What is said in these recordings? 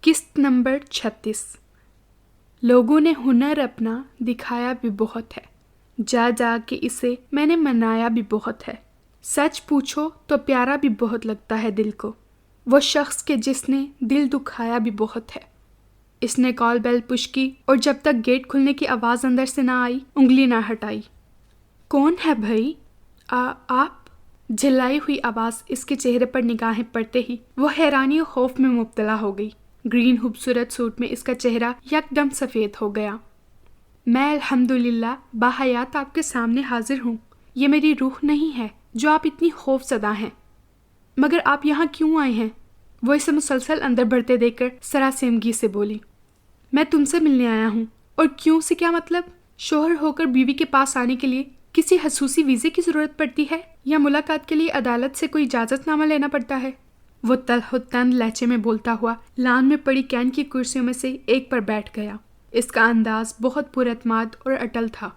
قسط نمبر 36۔ لوگوں نے ہنر اپنا دکھایا بھی بہت ہے، جا جا کے اسے میں نے منایا بھی بہت ہے۔ سچ پوچھو تو پیارا بھی بہت لگتا ہے دل کو، وہ شخص کے جس نے دل دکھایا بھی بہت ہے۔ اس نے کال بیل پش کی اور جب تک گیٹ کھلنے کی آواز اندر سے نہ آئی انگلی نہ ہٹائی۔ کون ہے بھائی؟ آپ؟ جھلائی ہوئی آواز اس کے چہرے پر نگاہیں پڑتے ہی وہ حیرانی و خوف میں مبتلا ہو گئی۔ گرین خوبصورت سوٹ میں اس کا چہرہ یکدم سفید ہو گیا۔ میں الحمدللہ باحیات آپ کے سامنے حاضر ہوں۔ یہ میری روح نہیں ہے جو آپ اتنی خوف زدہ ہیں۔ مگر آپ یہاں کیوں آئے ہیں؟ وہ اسے مسلسل اندر بڑھتے دیکھ کر سراسیمگی سے بولی۔ میں تم سے ملنے آیا ہوں۔ اور کیوں سے کیا مطلب؟ شوہر ہو کر بیوی کے پاس آنے کے لیے کسی خصوصی ویزے کی ضرورت پڑتی ہے یا ملاقات کے لیے عدالت سے کوئی اجازت نامہ لینا پڑتا ہے؟ وہ تلخ و تند لہجے میں بولتا ہوا لان میں پڑی کین کی کرسیوں میں سے ایک پر بیٹھ گیا۔ اس کا انداز بہت پر اعتماد اور اٹل تھا۔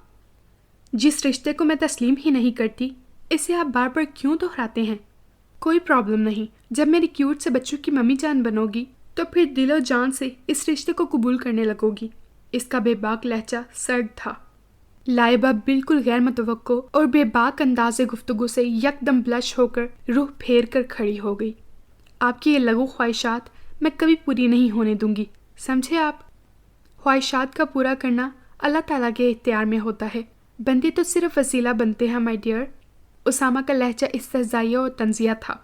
جس رشتے کو میں تسلیم ہی نہیں کرتی اسے آپ بار بار کیوں دہراتے ہیں؟ کوئی پرابلم نہیں، جب میری کیوٹ سے بچوں کی ممی جان بنو گی تو پھر دل و جان سے اس رشتے کو قبول کرنے لگو گی۔ اس کا بے باک لہجہ سرد تھا۔ لائبہ بالکل غیر متوقع اور بے باک انداز گفتگو سے یکدم بلش ہو کر روح پھیر کر کھڑی ہو گئی۔ آپ کی یہ لغو خواہشات میں کبھی پوری نہیں ہونے دوں گی، سمجھے آپ؟ خواہشات کا پورا کرنا اللہ تعالیٰ کے اختیار میں ہوتا ہے، بندے تو صرف وسیلہ بنتے ہیں مائی ڈیئر۔ اسامہ کا لہجہ استہزائیہ اور طنزیہ تھا۔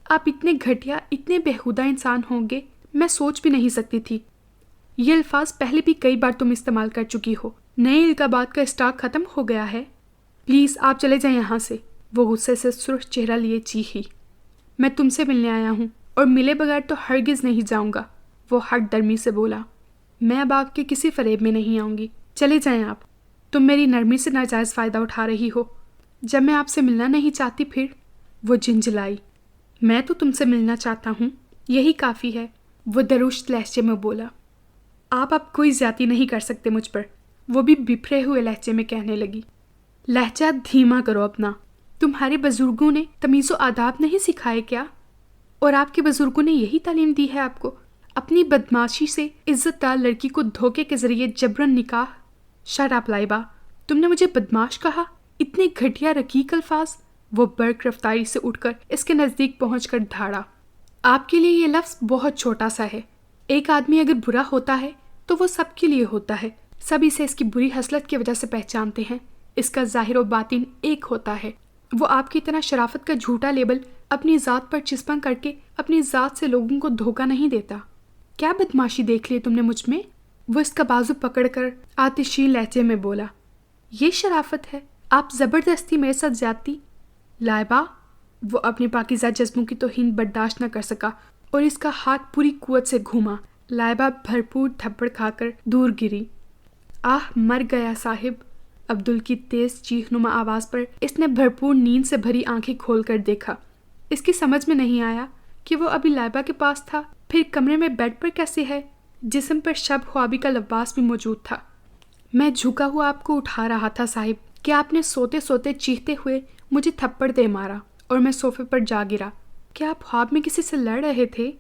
آپ اتنے گھٹیا، اتنے بیہودہ انسان ہوں گے میں سوچ بھی نہیں سکتی تھی۔ یہ الفاظ پہلے بھی کئی بار تم استعمال کر چکی ہو، نئے القابات کا اسٹاک ختم ہو گیا ہے۔ پلیز آپ چلے جائیں یہاں سے، وہ غصے سے سرخ چہرہ لیے چیخی۔ میں تم سے ملنے آیا ہوں اور ملے بغیر تو ہرگز نہیں جاؤں گا، وہ ہٹ درمی سے بولا۔ میں اب آپ کے کسی فریب میں نہیں آؤں گی، چلے جائیں آپ۔ تم میری نرمی سے ناجائز فائدہ اٹھا رہی ہو۔ جب میں آپ سے ملنا نہیں چاہتی پھر؟ وہ جھنجھلائی۔ میں تو تم سے ملنا چاہتا ہوں، یہی کافی ہے، وہ درشت لہجے میں بولا۔ آپ اب کوئی زیادتی نہیں کر سکتے مجھ پر، وہ بھی بپھرے ہوئے لہجے میں کہنے لگی۔ لہجہ دھیما کرو اپنا، تمہارے بزرگوں نے تمیز و آداب نہیں سکھائے کیا؟ اور آپ کے بزرگوں نے یہی تعلیم دی ہے آپ کو؟ اپنی بدماشی سے عزت دار لڑکی کو دھوکے کے ذریعے جبرن نکاح۔ شٹ اپ لائبہ، تم نے مجھے بدماش کہا؟ اتنے گھٹیا رقیق الفاظ؟ وہ برق رفتاری سے اٹھ کر اس کے نزدیک پہنچ کر دھاڑا۔ آپ کے لیے یہ لفظ بہت چھوٹا سا ہے۔ ایک آدمی اگر برا ہوتا ہے تو وہ سب کے لیے ہوتا ہے، سب اسے اس کی بری خصلت کی وجہ سے پہچانتے ہیں۔ اس کا ظاہر و باطن ایک ہوتا ہے۔ وہ آپ کی طرح شرافت کا جھوٹا لیبل اپنی ذات پر چسپاں کر کے اپنی ذات سے لوگوں کو دھوکہ نہیں دیتا۔ کیا بدماشی دیکھ لی تم نے مجھ میں؟ وہ اس کا بازو پکڑ کر آتشین لہجے میں بولا۔ یہ شرافت ہے؟ آپ زبردستی میرے ساتھ زیادتی؟ لائبہ، وہ اپنی پاکیزہ جذبوں کی توہین برداشت نہ کر سکا اور اس کا ہاتھ پوری قوت سے گھوما۔ لائبہ بھرپور تھپڑ کھا کر دور گری۔ آہ، مر گیا صاحب! عبدل کی تیز چیخ نما آواز پر اس نے بھرپور نیند سے بھری آنکھیں کھول کر دیکھا۔ اس کی سمجھ میں نہیں آیا کہ وہ ابھی لائبہ کے پاس تھا، پھر کمرے میں بیڈ پر کیسے ہے؟ جسم پر شب خوابی کا لباس بھی موجود تھا۔ میں جھکا ہوا آپ کو اٹھا رہا تھا صاحب کہ آپ نے سوتے سوتے چیختے ہوئے مجھے تھپڑ دے مارا اور میں صوفے پر جا گرا۔ کیا آپ خواب میں کسی سے لڑ رہے تھے؟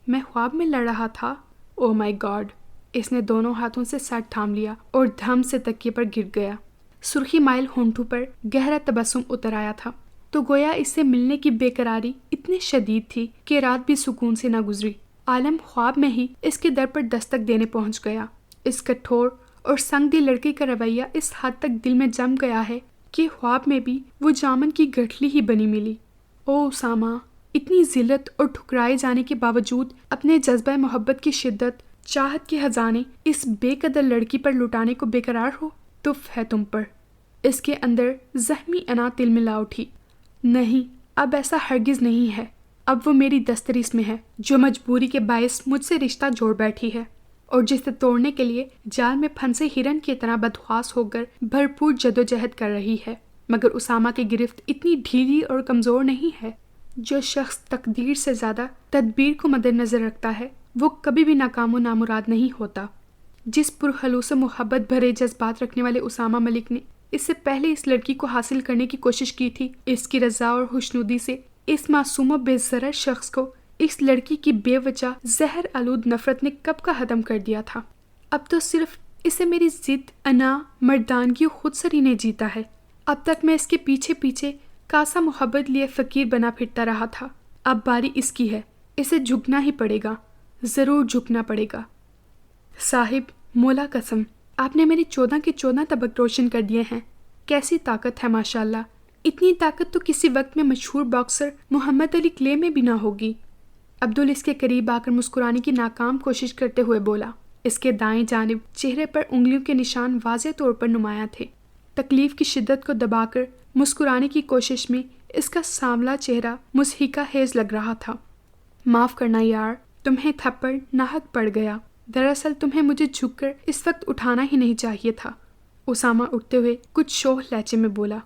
میں خواب میں لڑ رہا تھا؟ او مائی گاڈ! اس نے دونوں ہاتھوں سے سر تھام لیا اور دھم سے تکیے پر گر گیا۔ سرخی مائل ہونٹوں پر گہرا تبسم اتر آیا تھا، تو گویا اس سے ملنے کی بے قراری اتنی شدید تھی کہ رات بھی سکون سے نہ گزری۔ عالم خواب میں ہی اس کے در پر دستک دینے پہنچ گیا۔ اس کٹھور اور سنگ دل لڑکے کا رویہ اس حد تک دل میں جم گیا ہے کہ خواب میں بھی وہ جامن کی گٹھلی ہی بنی ملی۔ او اسامہ، اتنی ذلت اور ٹھکرائے جانے کے باوجود اپنے جذبہ محبت کی شدت، چاہت کے خزانے اس بے قدر لڑکی پر لٹانے کو بے قرار ہو؟ تف ہے تم پر۔ اس کے اندر زخمی انا تل ملا اٹھی۔ نہیں، اب ایسا ہرگز نہیں ہے۔ اب وہ میری دسترس میں ہے جو مجبوری کے باعث مجھ سے رشتہ جوڑ بیٹھی ہے اور جسے توڑنے کے لیے جال میں پھنسے ہرن کی طرح بدخواس ہو کر بھرپور جدوجہد کر رہی ہے۔ مگر اسامہ کی گرفت اتنی ڈھیلی اور کمزور نہیں ہے۔ جو شخص تقدیر سے زیادہ تدبیر کو مد نظر رکھتا ہے وہ کبھی بھی ناکام و نامراد نہیں ہوتا۔ جس پرخلوص محبت بھرے جذبات رکھنے والے اسامہ ملک نے اس سے پہلے اس لڑکی کو حاصل کرنے کی کوشش کی تھی، اس کی رضا اور خوشنودی سے اس معصوم و بے ضرر شخص کو اس لڑکی کی بے وجہ زہر آلود نفرت نے کب کا ختم کر دیا تھا. اب تو صرف اسے میری ضد، انا، مردانگی و خود سری نے جیتا ہے. اب تک میں اس کے پیچھے پیچھے کاسا محبت لیے فقیر بنا پھرتا رہا تھا. اب باری اس کی ہے. اسے جھکنا ہی پڑے گا، ضرور جھکنا پڑے گا. صاحب، مولا قسم، آپ نے میرے 14 کے 14 طبق روشن کر دیے ہیں. کیسی طاقت ہے ماشاءاللہ. اتنی طاقت تو کسی وقت میں مشہور باکسر محمد علی کلے میں بھی نہ ہوگی. عبدل اس کے قریب آ کر مسکرانے کی ناکام کوشش کرتے ہوئے بولا. اس کے دائیں جانب چہرے پر انگلیوں کے نشان واضح طور پر نمایاں تھے. تکلیف کی شدت کو دبا کر مسکرانے کی کوشش میں اس کا سانولا چہرہ مضحکہ خیز لگ رہا تھا. معاف کرنا یار، تمہیں تھپڑ ناحق پڑ گیا. دراصل تمہیں مجھے جھک کر اس وقت اٹھانا ہی نہیں چاہیے تھا. اسامہ اٹھتے ہوئے کچھ شوخ لہجے میں بولا.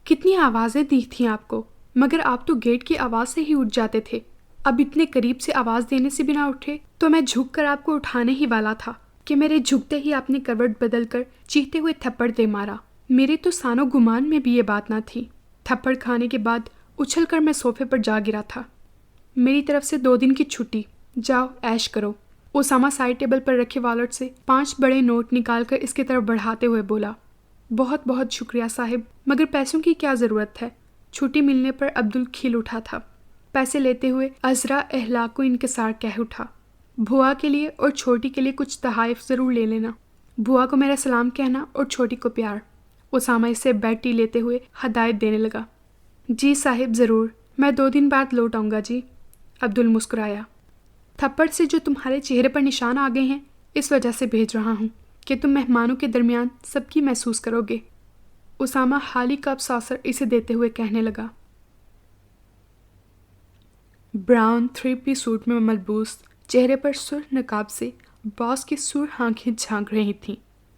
کتنی آوازیں دی تھیں آپ کو، مگر آپ تو گیٹ کی آواز سے ہی اٹھ جاتے تھے. اب اتنے قریب سے آواز دینے سے بھی نہ اٹھے تو میں جھک کر آپ کو اٹھانے ہی والا تھا کہ میرے جھکتے ہی آپ نے کروٹ بدل کر چیختے ہوئے تھپڑ دے مارا. میرے تو سانو گمان میں بھی یہ بات نہ تھی. تھپڑ کھانے کے بعد اچھل کر میں صوفے پر جا گرا تھا. میری طرف سے 2 دن کی چھٹی. جاؤ عیش کرو. اسامہ سائڈ ٹیبل پر رکھے والٹ سے 5 بڑے نوٹ نکال کر اس کی طرف بڑھاتے ہوئے بولا. بہت بہت شکریہ صاحب، مگر پیسوں کی کیا ضرورت ہے؟ چھٹی ملنے پر عبدل کھل اٹھا تھا. پیسے لیتے ہوئے عذرا اخلاق و انکسار کہہ اٹھا. بھوا کے لیے اور چھوٹی کے لیے کچھ تحائف ضرور لے لینا. بھوا کو میرا سلام کہنا اور چھوٹی کو پیار. اسامہ اس سے بیٹی لیتے ہوئے ہدایت دینے لگا. جی صاحب ضرور، میں 2 دن بعد لوٹ آؤں گا جی. عبدل مسکرایا. تھپڑ سے جو تمہارے چہرے پر نشان آ گئے ہیں اس وجہ سے بھیج رہا ہوں کہ تم مہمانوں کے درمیان سب کی محسوس کرو گے. اسامہ خالی کپ ساسر اسے دیتے ہوئے کہنے لگا. براؤن 3 پیس سوٹ میں ملبوس، چہرے پر سرخ نقاب سے باس کی سرخ آنکھیں جھانک رہی تھیں.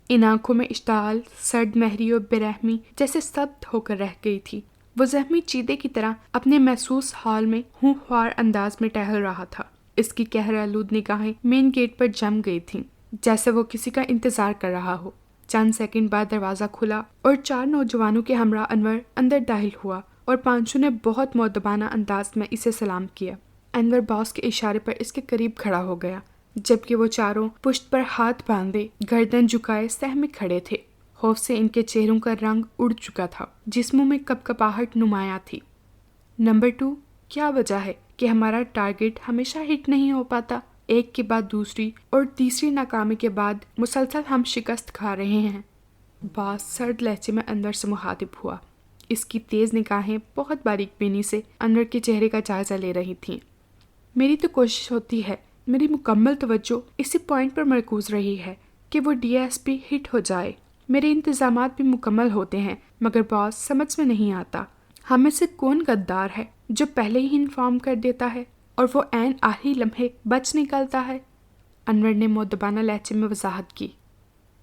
ان آنکھوں میں اشتعال، سرد مہری اور بے رحمی جیسے سبز ہو کر رہ گئی تھی. وہ زخمی چیتے کی طرح اپنے محسوس حال میں ہونہوار انداز میں ٹہل رہا تھا. اس کی قہر آلود نگاہیں مین گیٹ پر جم گئی تھیں، جیسے وہ کسی کا انتظار کر رہا ہو. چند سیکنڈ بعد دروازہ کھلا اور 4 نوجوانوں کے ہمراہ انور اندر داخل ہوا اور 5 نے بہت مؤدبانہ انداز میں اسے سلام کیا. انور باس کے اشارے پر اس کے قریب کھڑا ہو گیا، جبکہ وہ چاروں پشت پر ہاتھ باندھے گردن جھکائے سہمے کھڑے تھے. خوف سے ان کے چہروں کا رنگ اڑ چکا تھا، جسموں میں کپکپاہٹ نمایاں تھی. نمبر 2، کیا وجہ ہے کہ ہمارا ٹارگٹ ہمیشہ ہٹ نہیں ہو پاتا؟ ایک کے بعد دوسری اور تیسری ناکامی کے بعد مسلسل ہم شکست کھا رہے ہیں. باس سرد لہجے میں انور سے مخاطب ہوا. اس کی تیز نگاہیں بہت باریک بینی سے انور کے چہرے کا جائزہ لے رہی تھیں. میری تو کوشش ہوتی ہے، میری مکمل توجہ اسی پوائنٹ پر مرکوز رہی ہے کہ وہ ڈی ایس پی ہٹ ہو جائے. میرے انتظامات بھی مکمل ہوتے ہیں، مگر باس سمجھ میں نہیں آتا ہم میں سے کون غدار ہے جو پہلے ہی انفارم کر دیتا ہے اور وہ عین آخری لمحے بچ نکلتا ہے. انور نے مؤدبانہ لہجے میں وضاحت کی.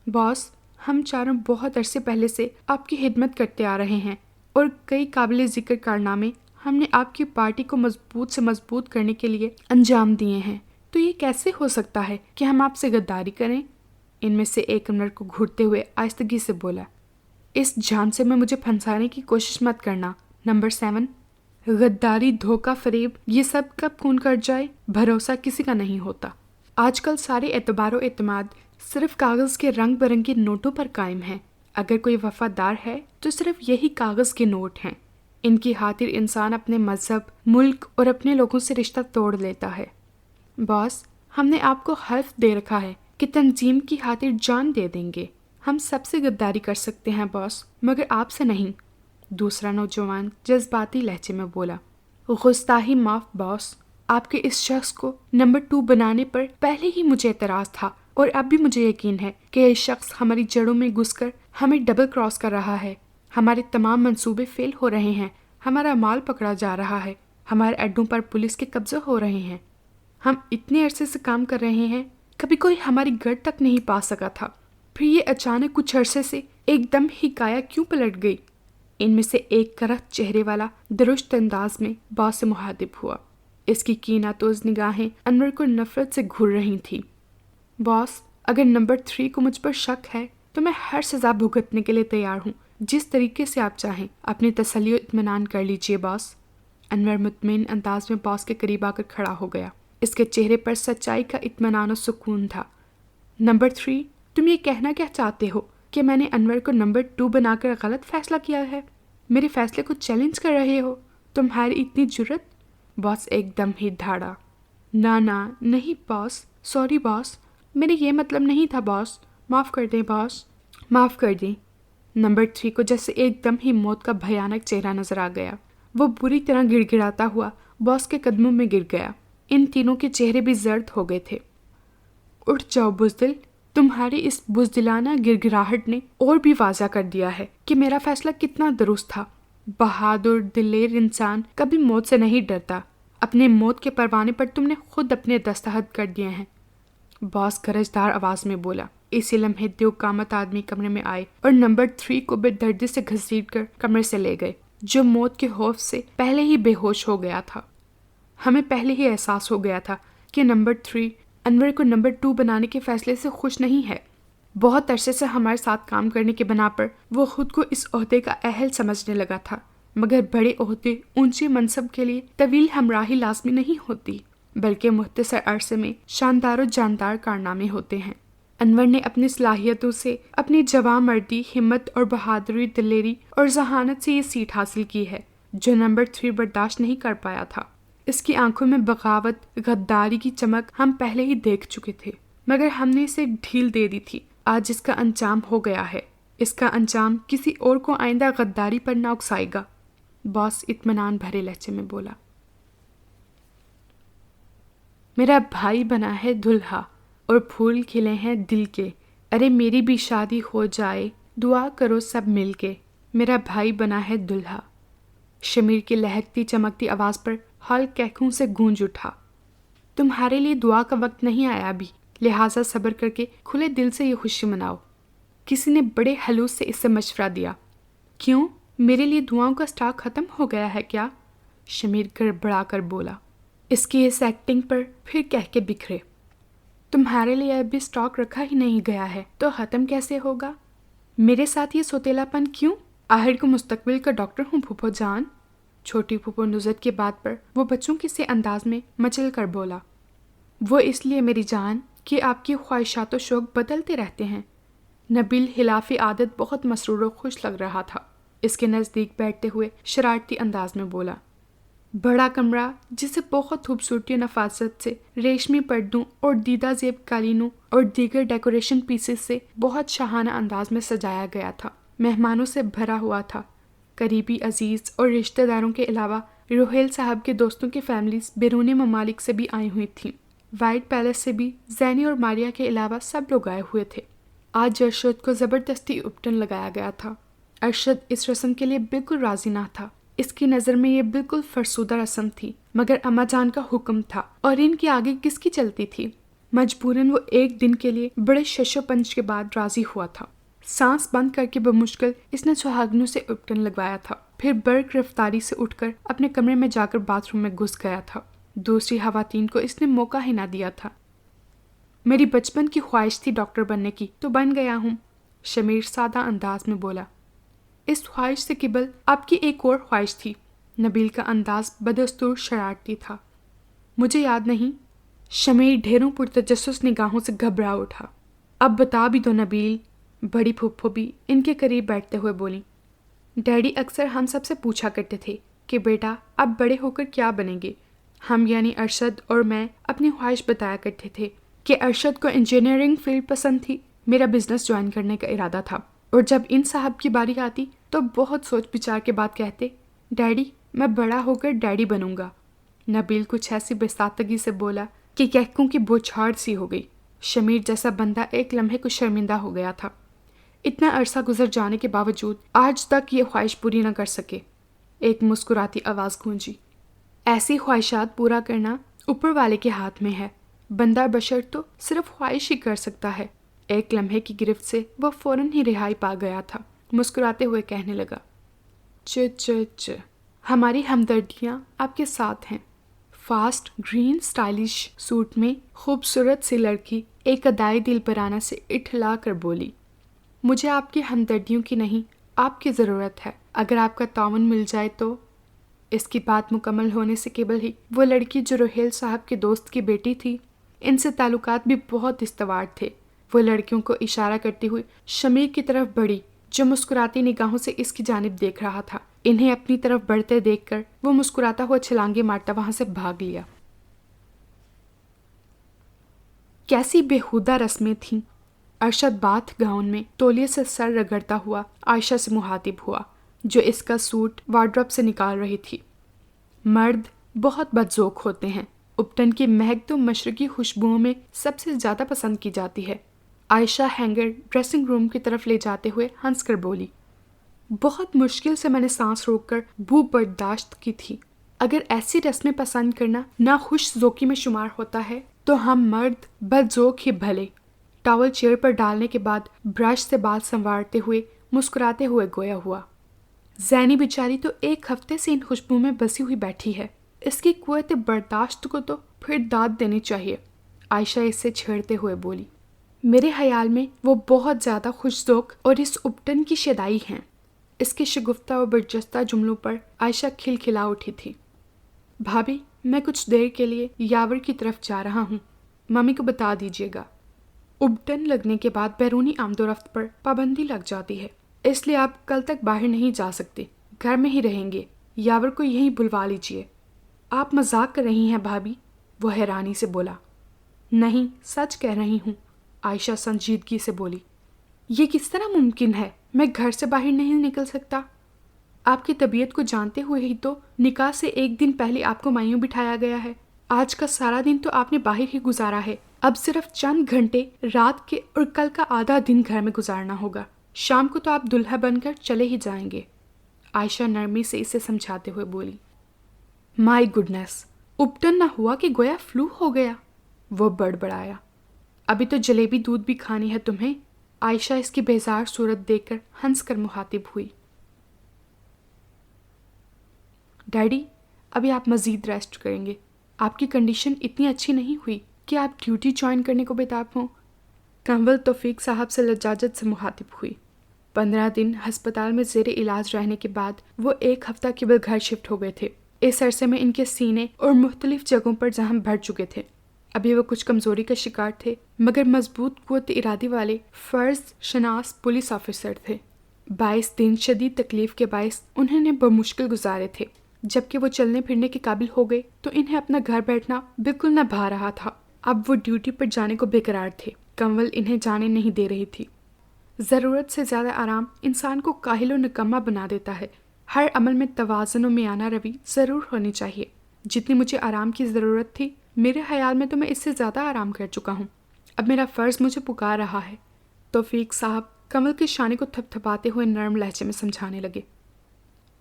باس، ہم چاروں بہت عرصے پہلے سے آپ کی خدمت کرتے آ رہے ہیں اور کئی قابل ذکر کارنامے ہم نے آپ کی پارٹی کو مضبوط سے مضبوط کرنے کے لیے انجام دیے ہیں. تو یہ کیسے ہو سکتا ہے کہ ہم آپ سے غداری کریں؟ ان میں سے ایک انور کو گھورتے ہوئے آہستگی سے بولا. اس جھانسے میں مجھے پھنسانے کی کوشش مت کرنا. نمبر 7، غداری، دھوکہ، فریب، یہ سب کب خون کر جائے بھروسہ کسی کا نہیں ہوتا. آج کل سارے اعتبار و اعتماد صرف کاغذ کے رنگ برنگے نوٹوں پر قائم ہیں. اگر کوئی وفادار ہے تو صرف یہی کاغذ کے نوٹ ہیں. ان کی خاطر انسان اپنے مذہب، ملک اور اپنے لوگوں سے رشتہ توڑ لیتا ہے. باس، ہم نے آپ کو حلف دے رکھا ہے کہ تنظیم کی خاطر جان دے دیں گے. ہم سب سے غداری کر سکتے ہیں باس، مگر آپ سے نہیں. دوسرا نوجوان جذباتی لہجے میں بولا. گستاخی معاف باس، آپ کے اس شخص کو نمبر 2 بنانے پر پہلے ہی مجھے اعتراض تھا اور اب بھی مجھے یقین ہے کہ یہ شخص ہماری جڑوں میں گھس کر ہمیں ڈبل کراس کر رہا ہے. ہمارے تمام منصوبے فیل ہو رہے ہیں، ہمارا مال پکڑا جا رہا ہے، ہمارے اڈوں پر پولیس کے قبضے ہو رہے ہیں. ہم اتنے عرصے سے کام کر رہے ہیں، کبھی کوئی ہماری گڑ تک نہیں پا سکا تھا. پھر یہ اچانک کچھ عرصے سے ایک دم ہی کایا کیوں پلٹ گئی؟ ان میں سے ایک کرخت چہرے والا درست انداز میں باس سے مخاطب ہوا. اس کی کینہ-توز نگاہیں انور کو نفرت سے گھور رہی تھیں. باس، اگر نمبر 3 کو مجھ پر شک ہے تو میں ہر سزا بھگتنے کے لیے تیار ہوں، جس طریقے سے آپ چاہیں. اپنی تسلی و اطمینان کر لیجئے باس. انور مطمئن انداز میں باس کے قریب آ کر کھڑا ہو گیا۔ اس کے چہرے پر سچائی کا اطمینان و سکون تھا۔ نمبر 3، تم یہ کہنا کیا چاہتے ہو کہ میں نے انور کو نمبر 2 بنا کر غلط فیصلہ کیا ہے؟ میرے فیصلے کو چیلنج کر رہے ہو؟ تمہاری اتنی جرت؟ باس ایک دم ہی دھاڑا۔ نہ نہیں باس، سوری باس، میرے یہ مطلب نہیں تھا باس، معاف کر دیں باس، معاف کر دیں۔ نمبر 3 کو جیسے ایک دم ہی موت کا بھیانک چہرہ نظر آ گیا۔ وہ بری طرح گڑ گڑاتا ہوا باس کے قدموں میں گر گیا۔ ان تینوں کے چہرے بھی زرد ہو گئے تھے۔ اٹھ جاؤ بزدل، تمہاری اس بزدلانہ گڑ گڑاہٹ نے اور بھی واضح کر دیا ہے کہ میرا فیصلہ کتنا درست تھا۔ بہادر دلیر انسان کبھی موت سے نہیں ڈرتا۔ اپنے موت کے پروانے پر تم نے خود اپنے دستخط کر دیے ہیں، باس گرجدار آواز میں بولا۔ اسی لمحے دیو قامت آدمی کمرے میں آئے اور نمبر 3 کو بے دردی سے گھسیٹ کر کمرے سے لے گئے، جو موت کے خوف سے پہلے ہی بے ہوش ہو گیا تھا۔ ہمیں پہلے ہی احساس ہو گیا تھا کہ نمبر 3 انور کو نمبر 2 بنانے کے فیصلے سے خوش نہیں ہے۔ بہت عرصے سے ہمارے ساتھ کام کرنے کی بنا پر وہ خود کو اس عہدے کا اہل سمجھنے لگا تھا، مگر بڑے عہدے اونچی منصب کے لیے طویل ہمراہی لازمی نہیں ہوتی، بلکہ مختصر عرصے میں شاندار و جاندار کارنامے ہوتے ہیں۔ انور نے اپنی صلاحیتوں سے، اپنی جواں مردی، ہمت اور بہادری، دلیری اور ذہانت سے یہ سیٹ حاصل کی ہے جو نمبر 3 برداشت نہیں کر پایا تھا۔ اس کی آنکھوں میں بغاوت، غداری کی چمک ہم پہلے ہی دیکھ چکے تھے، مگر ہم نے اسے ڈھیل دے دی تھی۔ آج اس کا انجام ہو گیا ہے۔ اس کا انجام کسی اور کو آئندہ غداری پر نہ اکسائے گا، باس اطمینان بھرے لہجے میں بولا۔ میرا بھائی بنا ہے دلہا اور پھول کھلے ہیں دل کے، ارے میری بھی شادی ہو جائے، دعا کرو سب مل کے، میرا بھائی بنا ہے دلہا۔ شمیر کی لہکتی چمکتی آواز پر ہال کہکوں سے گونج اٹھا۔ تمہارے لیے دعا کا وقت نہیں آیا ابھی، لہٰذا صبر کر کے کھلے دل سے یہ خوشی مناؤ۔ کسی نے بڑے خلوص سے اس سے مشورہ دیا۔ کیوں، میرے لیے دعاؤں کا سٹاک ختم ہو گیا ہے کیا؟ شمیر گڑبڑا کر بولا۔ اس کی اس ایکٹنگ پر پھر کہہ کے بکھرے۔ تمہارے لیے ابھی سٹاک رکھا ہی نہیں گیا ہے تو ختم کیسے ہوگا؟ میرے ساتھ یہ سوتیلا پن کیوں؟ آخر کو مستقبل کا ڈاکٹر ہوں پھوپھو جان۔ چھوٹی پھوپھو نزت کی بات پر وہ بچوں کے سے انداز میں مچل کر بولا۔ وہ اس لیے میری جان کہ آپ کی خواہشات و شوق بدلتے رہتے ہیں۔ نبیل خلاف عادت بہت مسرور و خوش لگ رہا تھا۔ اس کے نزدیک بیٹھتے ہوئے شرارتی انداز میں بولا۔ بڑا کمرہ جسے بہت خوبصورتی و نفاست سے ریشمی پردوں اور دیدہ زیب قالینوں اور دیگر ڈیکوریشن پیسز سے بہت شاہانہ انداز میں سجایا گیا تھا، مہمانوں سے بھرا ہوا تھا۔ قریبی عزیز اور رشتہ داروں کے علاوہ روہیل صاحب کے دوستوں کی فیملیز بیرون ممالک سے بھی آئی ہوئی تھیں۔ وائٹ پیلس سے بھی زینی اور ماریا کے علاوہ سب لوگ آئے ہوئے تھے۔ آج ارشد کو زبردستی اپٹن لگایا گیا تھا۔ ارشد اس رسم کے لیے بالکل راضی نہ تھا۔ اس کی نظر میں یہ بالکل فرسودہ رسم تھی، مگر اماں جان کا حکم تھا اور ان کے آگے کس کی چلتی تھی؟ مجبوراً وہ ایک دن کے لیے بڑے شش و پنج کے بعد راضی ہوا تھا۔ سانس بند کر کے بمشکل اس نے سہاگنوں سے اپٹن لگوایا تھا، پھر برق رفتاری سے اٹھ کر اپنے کمرے میں جا کر باتھ روم میں گھس گیا تھا۔ دوسری خواتین کو اس نے موقع ہی نہ دیا تھا۔ میری بچپن کی خواہش تھی ڈاکٹر بننے کی، تو بن گیا ہوں، شمیر سادہ انداز میں بولا۔ اس خواہش سے قبل آپ کی ایک اور خواہش تھی، نبیل کا انداز بدستور شرارتی تھا۔ مجھے یاد نہیں، شمیر ڈھیروں پرتجسس نگاہوں سے گھبرا اٹھا۔ اب بتا بھی دو نبیل، بڑی پھپھو بھی ان کے قریب بیٹھتے ہوئے بولیں۔ ڈیڈی اکثر ہم سب سے پوچھا کرتے تھے کہ بیٹا اب بڑے ہو کر کیا بنیں گے؟ ہم یعنی ارشد اور میں اپنی خواہش بتایا کرتے تھے کہ ارشد کو انجینئرنگ فیلڈ پسند تھی، میرا بزنس جوائن کرنے کا ارادہ تھا، اور جب ان صاحب کی باری آتی تو بہت سوچ بچار کے بعد کہتے، ڈیڈی میں بڑا ہو کر ڈیڈی بنوں گا۔ نبیل کچھ ایسی بساتگی سے بولا کہ کہکوں کی بوچھاڑ سی ہو گئی۔ شمیر جیسا بندہ ایک لمحے کو شرمندہ ہو گیا تھا۔ اتنا عرصہ گزر جانے کے باوجود آج تک یہ خواہش پوری نہ کر سکے۔ ایک مسکراتی آواز گونجی۔ ایسی خواہشات پورا کرنا اوپر والے کے ہاتھ میں ہے، بندہ بشر تو صرف خواہش ہی کر سکتا ہے۔ ایک لمحے کی گرفت سے وہ فوراً ہی رہائی پا گیا تھا۔ مسکراتے ہوئے کہنے لگا، چ ہماری ہمدردیاں آپ کے ساتھ ہیں۔ فاسٹ گرین سٹائلش سوٹ میں خوبصورت سی لڑکی ایک ادائی دل برانہ سے اٹھلا کر بولی، مجھے آپ کی ہمدردیوں کی نہیں، آپ کی ضرورت ہے۔ اگر آپ کا تعاون مل جائے تو اس کی بات مکمل ہونے سے قبل ہی وہ لڑکی جو روہیل صاحب کے دوست کی بیٹی تھی، ان سے تعلقات بھی بہت استوار تھے، وہ لڑکیوں کو اشارہ کرتی ہوئی شمیر کی طرف بڑھی جو مسکراتی نگاہوں سے اس کی جانب دیکھ رہا تھا۔ انہیں اپنی طرف بڑھتے دیکھ کر وہ مسکراتا ہوا چھلانگے مارتا وہاں سے بھاگ لیا۔ کیسی بےہودہ رسمیں تھیں۔ ارشد باتھ گاؤن میں تولیے سے سر رگڑتا ہوا عائشہ سے مخاطب ہوا جو اس کا سوٹ وارڈروب سے نکال رہی تھی۔ مرد بہت بدذوق ہوتے ہیں، اپٹن کی مہک تو مشرقی خوشبوؤں میں سب سے زیادہ پسند کی جاتی ہے۔ عائشہ ہینگر ڈریسنگ روم کی طرف لے جاتے ہوئے ہنس کر بولی، بہت مشکل سے میں نے سانس روک کر بو برداشت کی تھی۔ اگر ایسی رسمیں پسند کرنا ناخوش ذوقی میں شمار ہوتا ہے تو ہم مرد بدذوق ہی بھلے۔ ٹاول چیئر پر ڈالنے کے بعد برش سے بال سنوارتے ہوئے مسکراتے ہوئے گویا ہوا، زینی بیچاری تو ایک ہفتے سے ان خوشبو میں بسی ہوئی بیٹھی ہے، اس کی قوت برداشت کو تو پھر داد دینی چاہیے۔ عائشہ اس سے چھیڑتے ہوئے بولی، میرے خیال میں وہ بہت زیادہ خوش ذوق اور اس اپٹن کی شیدائی ہیں۔ اس کے شگفتہ اور برجستہ جملوں پر عائشہ کھلکھلا اٹھی تھی۔ بھابھی، میں کچھ دیر کے لیے یاور کی طرف جا رہا ہوں، ممی کو بتا دیجیے گا۔ اپٹن لگنے کے بعد بیرونی آمد و رفت پر پابندی لگ جاتی ہے، اس لیے آپ کل تک باہر نہیں جا سکتے، گھر میں ہی رہیں گے۔ یاور کو یہیں بلوا لیجیے۔ آپ مذاق کر رہی ہیں بھابھی، وہ حیرانی سے بولا۔ نہیں، سچ کہہ رہی ہوں، عائشہ سنجیدگی سے بولی۔ یہ کس طرح ممکن ہے؟ میں گھر سے باہر نہیں نکل سکتا۔ آپ کی طبیعت کو جانتے ہوئے ہی تو نکاح سے ایک دن پہلے آپ کو مایوں بٹھایا گیا ہے۔ آج کا سارا دن تو آپ نے باہر ہی گزارا ہے، اب صرف چند گھنٹے رات کے اور کل کا آدھا دن گھر میں گزارنا ہوگا۔ شام کو تو آپ دلہا بن کر چلے ہی جائیں گے۔ عائشہ نرمی سے اسے سمجھاتے ہوئے بولی۔ مائی گڈنس، اپٹن نہ ہوا کہ گویا فلو ہو گیا، وہ بڑبڑایا۔ ابھی تو جلیبی دودھ بھی کھانی ہے تمہیں؟ عائشہ اس کی بیزار صورت دیکھ کر ہنس کر مخاطب ہوئی۔ ڈیڈی، ابھی آپ مزید ریسٹ کریں گے، آپ کی کنڈیشن اتنی اچھی نہیں ہوئی کہ آپ ڈیوٹی جوائن کرنے کو بےتاب ہوں، کنول توفیق صاحب سے لجاجت سے مخاطب ہوئی۔ 15 دن ہسپتال میں زیر علاج رہنے کے بعد وہ ایک ہفتہ قبل گھر شفٹ ہو گئے تھے۔ اس عرصے میں ان کے سینے اور مختلف جگہوں پر زخم بڑھ چکے تھے۔ ابھی وہ کچھ کمزوری کا شکار تھے مگر مضبوط قوت ارادی والے فرض شناس پولیس آفیسر تھے۔ 22 دن شدید تکلیف کے باعث انہوں نے بمشکل گزارے تھے۔ جبکہ وہ چلنے پھرنے کے قابل ہو گئے تو انہیں اپنا گھر بیٹھنا بالکل نہ بھا رہا تھا۔ اب وہ ڈیوٹی پر جانے کو بے قرار تھے، کنول انہیں جانے نہیں دے رہی تھی۔ ضرورت سے زیادہ آرام انسان کو کاہل و نکما بنا دیتا ہے۔ ہر عمل میں توازن و میانہ روی ضرور ہونی چاہیے۔ جتنی مجھے آرام کی ضرورت تھی، میرے خیال میں تو میں اس سے زیادہ آرام کر چکا ہوں۔ اب میرا فرض مجھے پکار رہا ہے۔ توفیق صاحب کنول کے شانے کو تھپ تھپاتے ہوئے نرم لہجے میں سمجھانے لگے۔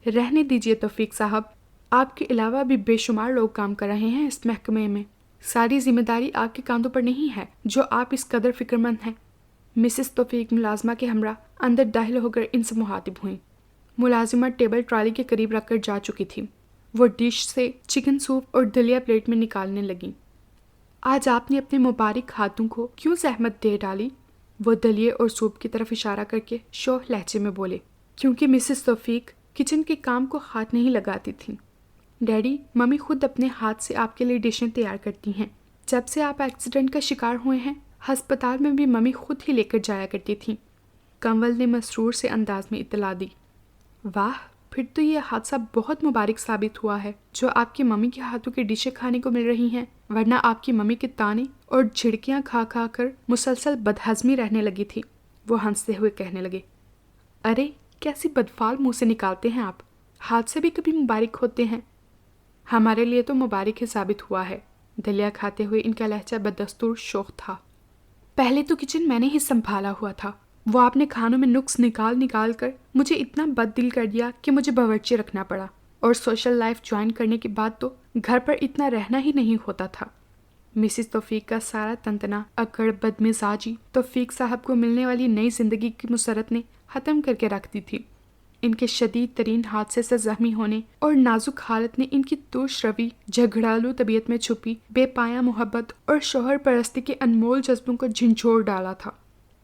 رہنے دیجیے توفیق صاحب، آپ کے علاوہ بھی بے شمار لوگ کام کر رہے ہیں اس محکمے میں، ساری ذمہ داری آپ کے کاندھوں پر نہیں ہے جو آپ اس قدر فکر مند ہیں۔ مسز توفیق ملازمہ کے ہمراہ اندر داخل ہو کر ان سے مخاطب ہوئیں۔ ملازمہ ٹیبل ٹرالی کے قریب رکھ کر جا چکی تھی۔ وہ ڈش سے چکن سوپ اور دلیا پلیٹ میں نکالنے لگیں۔ آج آپ نے اپنے مبارک ہاتھوں کو کیوں زحمت دے ڈالی؟ وہ دلیے اور سوپ کی طرف اشارہ کر کے شوخ لہجے میں بولے۔ کیونکہ مسز توفیق کچن کے کام کو ہاتھ نہیں لگاتی تھیں۔ ڈیڈی، ممی خود اپنے ہاتھ سے آپ کے لیے ڈشیں تیار کرتی ہیں۔ جب سے آپ ایکسیڈنٹ کا شکار ہوئے ہیں، ہسپتال میں بھی ممی خود ہی لے کر جایا کرتی تھیں، کنول نے مسرور سے انداز میں اطلاع دی۔ واہ، پھر تو یہ حادثہ بہت مبارک ثابت ہوا ہے جو آپ کی ممی کے ہاتھوں کی ڈشیں کھانے کو مل رہی ہیں، ورنہ آپ کی ممی کے تانے اور جھڑکیاں کھا کھا کر مسلسل بدہضمی رہنے لگی تھی۔ وہ ہنستے ہوئے کہنے لگے، ارے کیسی بدفعل منہ سے نکالتے ہیں آپ، حادثے بھی کبھی مبارک ہوتے ہیں؟ ہمارے لیے تو مبارک ہی ثابت ہوا ہے۔ دلیا کھاتے ہوئے ان کا لہجہ بدستور شوخ تھا۔ پہلے تو کچن میں نے ہی سنبھالا ہوا تھا، وہ آپ نے کھانوں میں نقص نکال نکال کر مجھے اتنا بد دل کر دیا کہ مجھے باورچی رکھنا پڑا، اور سوشل لائف جوائن کرنے کے بعد تو گھر پر اتنا رہنا ہی نہیں ہوتا تھا۔ مسز توفیق کا سارا تنتنا اکڑ بدمزاجی توفیق صاحب کو ملنے والی نئی زندگی کی مسرت نے ختم کر کے رکھ دی تھی۔ ان کے شدید ترین حادثے سے زخمی ہونے اور نازک حالت نے ان کی ترش روی، جھگڑالو طبیعت میں چھپی بے پایہ محبت اور شوہر پرستی کے انمول جذبوں کو جھنجھوڑ ڈالا تھا۔